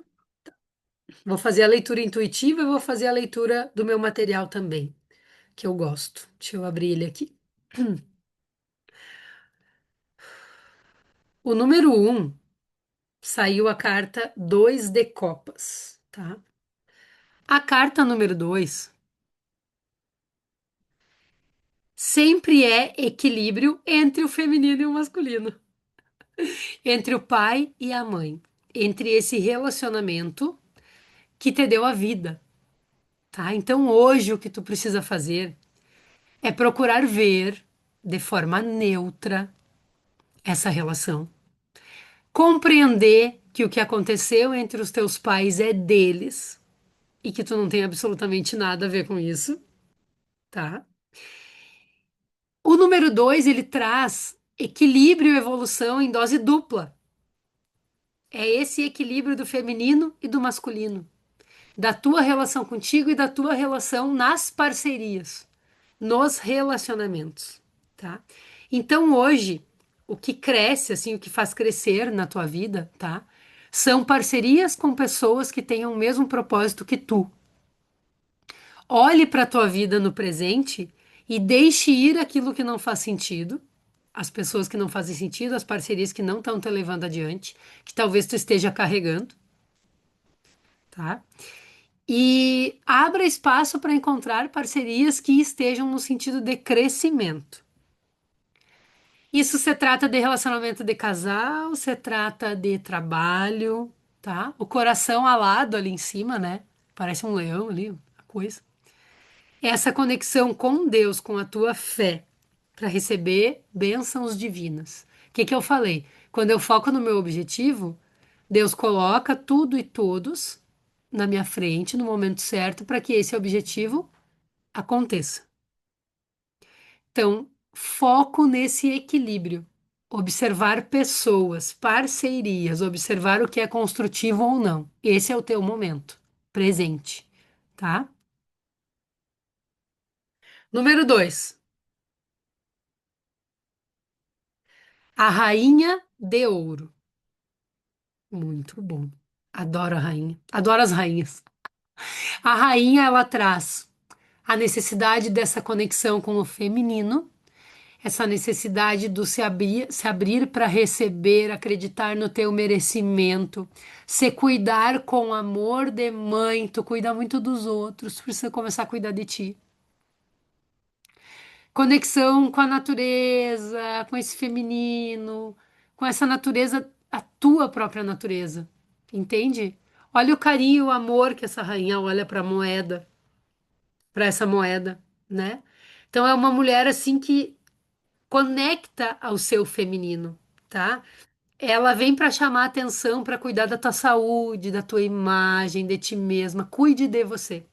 Vou fazer a leitura intuitiva e vou fazer a leitura do meu material também, que eu gosto. Deixa eu abrir ele aqui. O número um saiu a carta 2 de copas, tá? A carta número 2 sempre é equilíbrio entre o feminino e o masculino, entre o pai e a mãe, entre esse relacionamento que te deu a vida, tá? Então hoje o que tu precisa fazer é procurar ver de forma neutra essa relação, compreender que o que aconteceu entre os teus pais é deles e que tu não tem absolutamente nada a ver com isso, tá? O número 2 ele traz equilíbrio e evolução em dose dupla. É esse equilíbrio do feminino e do masculino, da tua relação contigo e da tua relação nas parcerias, nos relacionamentos, tá? Então hoje, o que cresce, assim, o que faz crescer na tua vida, tá? São parcerias com pessoas que tenham o mesmo propósito que tu. Olhe para a tua vida no presente e deixe ir aquilo que não faz sentido, as pessoas que não fazem sentido, as parcerias que não estão te levando adiante, que talvez tu esteja carregando. tá? E abra espaço para encontrar parcerias que estejam no sentido de crescimento. Isso se trata de relacionamento de casal, se trata de trabalho, tá? O coração alado ali em cima, né? Parece um leão ali, a coisa. Essa conexão com Deus, com a tua fé, para receber bênçãos divinas. O que que eu falei? Quando eu foco no meu objetivo, Deus coloca tudo e todos na minha frente no momento certo para que esse objetivo aconteça. Então, foco nesse equilíbrio. Observar pessoas, parcerias, observar o que é construtivo ou não. Esse é o teu momento presente, tá? Número 2, a rainha de ouro. Muito bom. Adoro a rainha. Adoro as rainhas. A rainha, ela traz a necessidade dessa conexão com o feminino, essa necessidade do se abrir para receber, acreditar no teu merecimento, se cuidar com amor de mãe, tu cuida muito dos outros, tu precisa começar a cuidar de ti. Conexão com a natureza, com esse feminino, com essa natureza, a tua própria natureza, entende? Olha o carinho, o amor que essa rainha olha para a moeda, para essa moeda, né? Então é uma mulher assim que conecta ao seu feminino, tá? Ela vem para chamar atenção, para cuidar da tua saúde, da tua imagem, de ti mesma. Cuide de você.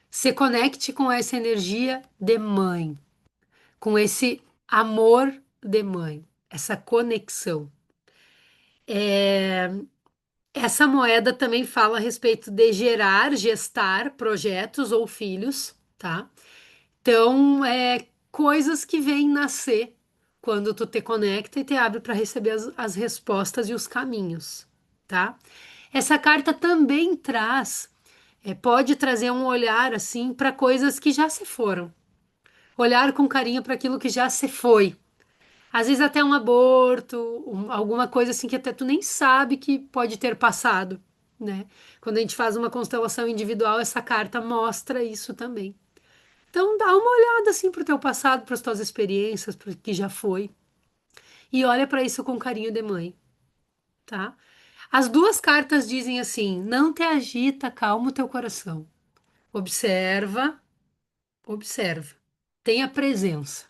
Se conecte com essa energia de mãe, com esse amor de mãe, essa conexão. Essa moeda também fala a respeito de gerar, gestar projetos ou filhos, tá? Então, coisas que vêm nascer quando tu te conecta e te abre para receber as respostas e os caminhos, tá? Essa carta também traz, pode trazer um olhar assim para coisas que já se foram. Olhar com carinho para aquilo que já se foi. Às vezes até um aborto, alguma coisa assim que até tu nem sabe que pode ter passado, né? Quando a gente faz uma constelação individual, essa carta mostra isso também. Então dá uma olhada assim pro teu passado, para as tuas experiências, pro que já foi, e olha para isso com carinho de mãe, tá? As duas cartas dizem assim: não te agita, calma o teu coração. Observa, observa. Tenha presença.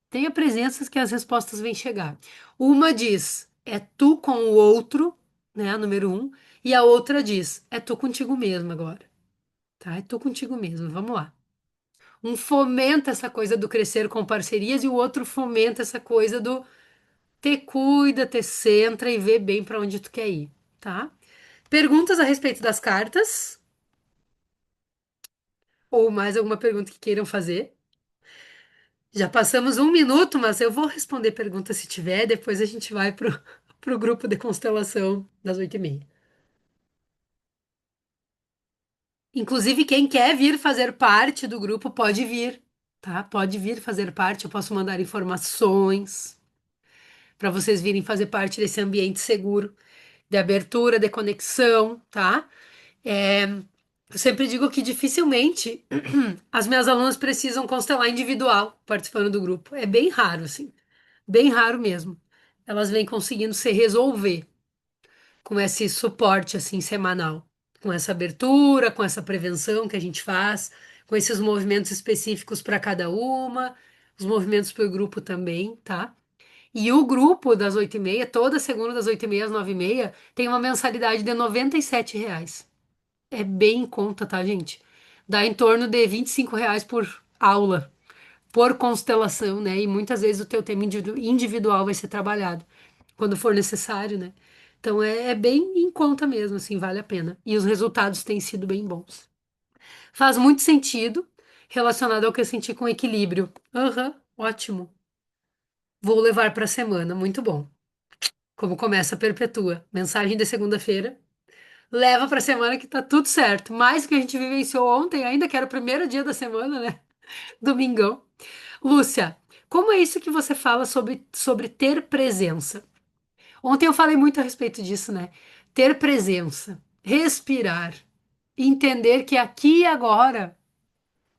Tenha presença que as respostas vêm chegar. Uma diz: é tu com o outro, né, a número um, e a outra diz: é tu contigo mesmo agora, tá? É tu contigo mesmo. Vamos lá. Um fomenta essa coisa do crescer com parcerias e o outro fomenta essa coisa do te cuida, te centra e vê bem para onde tu quer ir, tá? Perguntas a respeito das cartas? Ou mais alguma pergunta que queiram fazer? Já passamos 1 minuto, mas eu vou responder perguntas se tiver, depois a gente vai pro grupo de constelação das 8h30. Inclusive, quem quer vir fazer parte do grupo pode vir, tá? Pode vir fazer parte, eu posso mandar informações para vocês virem fazer parte desse ambiente seguro, de abertura, de conexão, tá? É, eu sempre digo que dificilmente as minhas alunas precisam constelar individual participando do grupo. É bem raro, assim, bem raro mesmo. Elas vêm conseguindo se resolver com esse suporte, assim, semanal, com essa abertura, com essa prevenção que a gente faz, com esses movimentos específicos para cada uma, os movimentos para o grupo também, tá? E o grupo das 8h30, toda segunda das 8h30 às 9h30, tem uma mensalidade de R$ 97. É bem em conta, tá, gente? Dá em torno de R$ 25 por aula, por constelação, né? E muitas vezes o teu tema individual vai ser trabalhado, quando for necessário, né? Então é bem em conta mesmo, assim, vale a pena. E os resultados têm sido bem bons. Faz muito sentido relacionado ao que eu senti com equilíbrio. Aham, ótimo. Vou levar para a semana, muito bom. Como começa, perpetua. Mensagem de segunda-feira. Leva pra semana que tá tudo certo. Mais do que a gente vivenciou ontem, ainda que era o primeiro dia da semana, né? Domingão. Lúcia, como é isso que você fala sobre ter presença? Ontem eu falei muito a respeito disso, né? Ter presença. respirar, entender que aqui e agora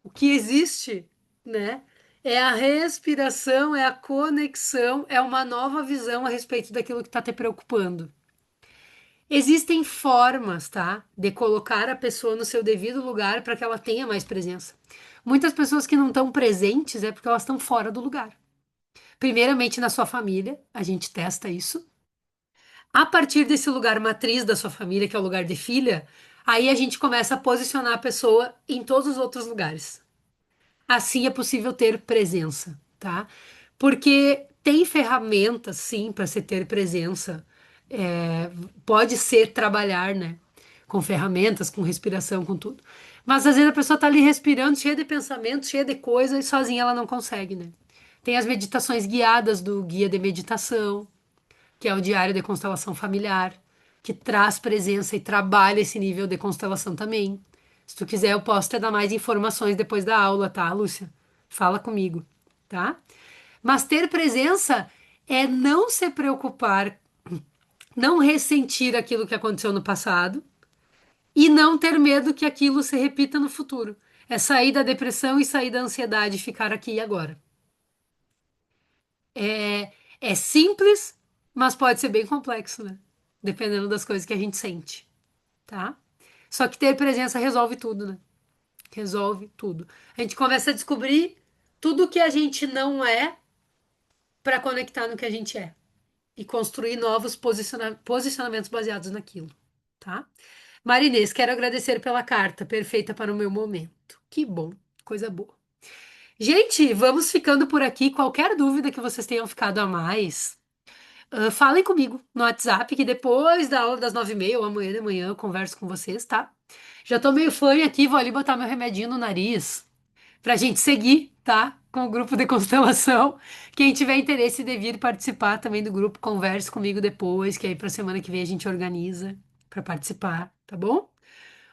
o que existe, né? É a respiração, é a conexão, é uma nova visão a respeito daquilo que está te preocupando. Existem formas, tá? De colocar a pessoa no seu devido lugar para que ela tenha mais presença. Muitas pessoas que não estão presentes é porque elas estão fora do lugar. Primeiramente na sua família, a gente testa isso. A partir desse lugar matriz da sua família, que é o lugar de filha, aí a gente começa a posicionar a pessoa em todos os outros lugares. Assim é possível ter presença, tá? Porque tem ferramentas, sim, para se ter presença. É, pode ser trabalhar, né? Com ferramentas, com respiração, com tudo. Mas às vezes a pessoa tá ali respirando, cheia de pensamentos, cheia de coisa, e sozinha ela não consegue, né? Tem as meditações guiadas do guia de meditação, que é o diário de constelação familiar, que traz presença e trabalha esse nível de constelação também. Se tu quiser, eu posso te dar mais informações depois da aula, tá, Lúcia? Fala comigo, tá? Mas ter presença é não se preocupar, não ressentir aquilo que aconteceu no passado e não ter medo que aquilo se repita no futuro. É sair da depressão e sair da ansiedade e ficar aqui e agora. É, é simples, mas pode ser bem complexo, né? Dependendo das coisas que a gente sente, tá? Só que ter presença resolve tudo, né? Resolve tudo. A gente começa a descobrir tudo que a gente não é para conectar no que a gente é e construir novos posicionamentos baseados naquilo, tá? Marinês, quero agradecer pela carta, perfeita para o meu momento. Que bom, coisa boa. Gente, vamos ficando por aqui. Qualquer dúvida que vocês tenham ficado a mais, falem comigo no WhatsApp, que depois da aula das 9h30 ou amanhã de manhã eu converso com vocês, tá? Já tô meio fã aqui, vou ali botar meu remedinho no nariz pra gente seguir, tá? Com o grupo de constelação. Quem tiver interesse de vir participar também do grupo, converse comigo depois, que aí pra semana que vem a gente organiza pra participar, tá bom?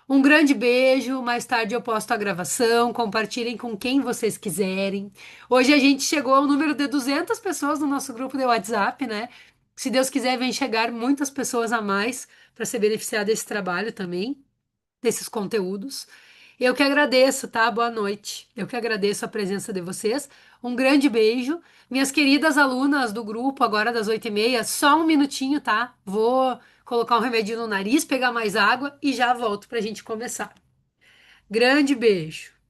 Um grande beijo. Mais tarde eu posto a gravação. Compartilhem com quem vocês quiserem. Hoje a gente chegou ao número de 200 pessoas no nosso grupo de WhatsApp, né? Se Deus quiser, vem chegar muitas pessoas a mais para se beneficiar desse trabalho também, desses conteúdos. Eu que agradeço, tá? Boa noite. Eu que agradeço a presença de vocês. Um grande beijo. Minhas queridas alunas do grupo, agora das 8h30, só um minutinho, tá? Vou colocar um remedinho no nariz, pegar mais água e já volto pra gente começar. Grande beijo.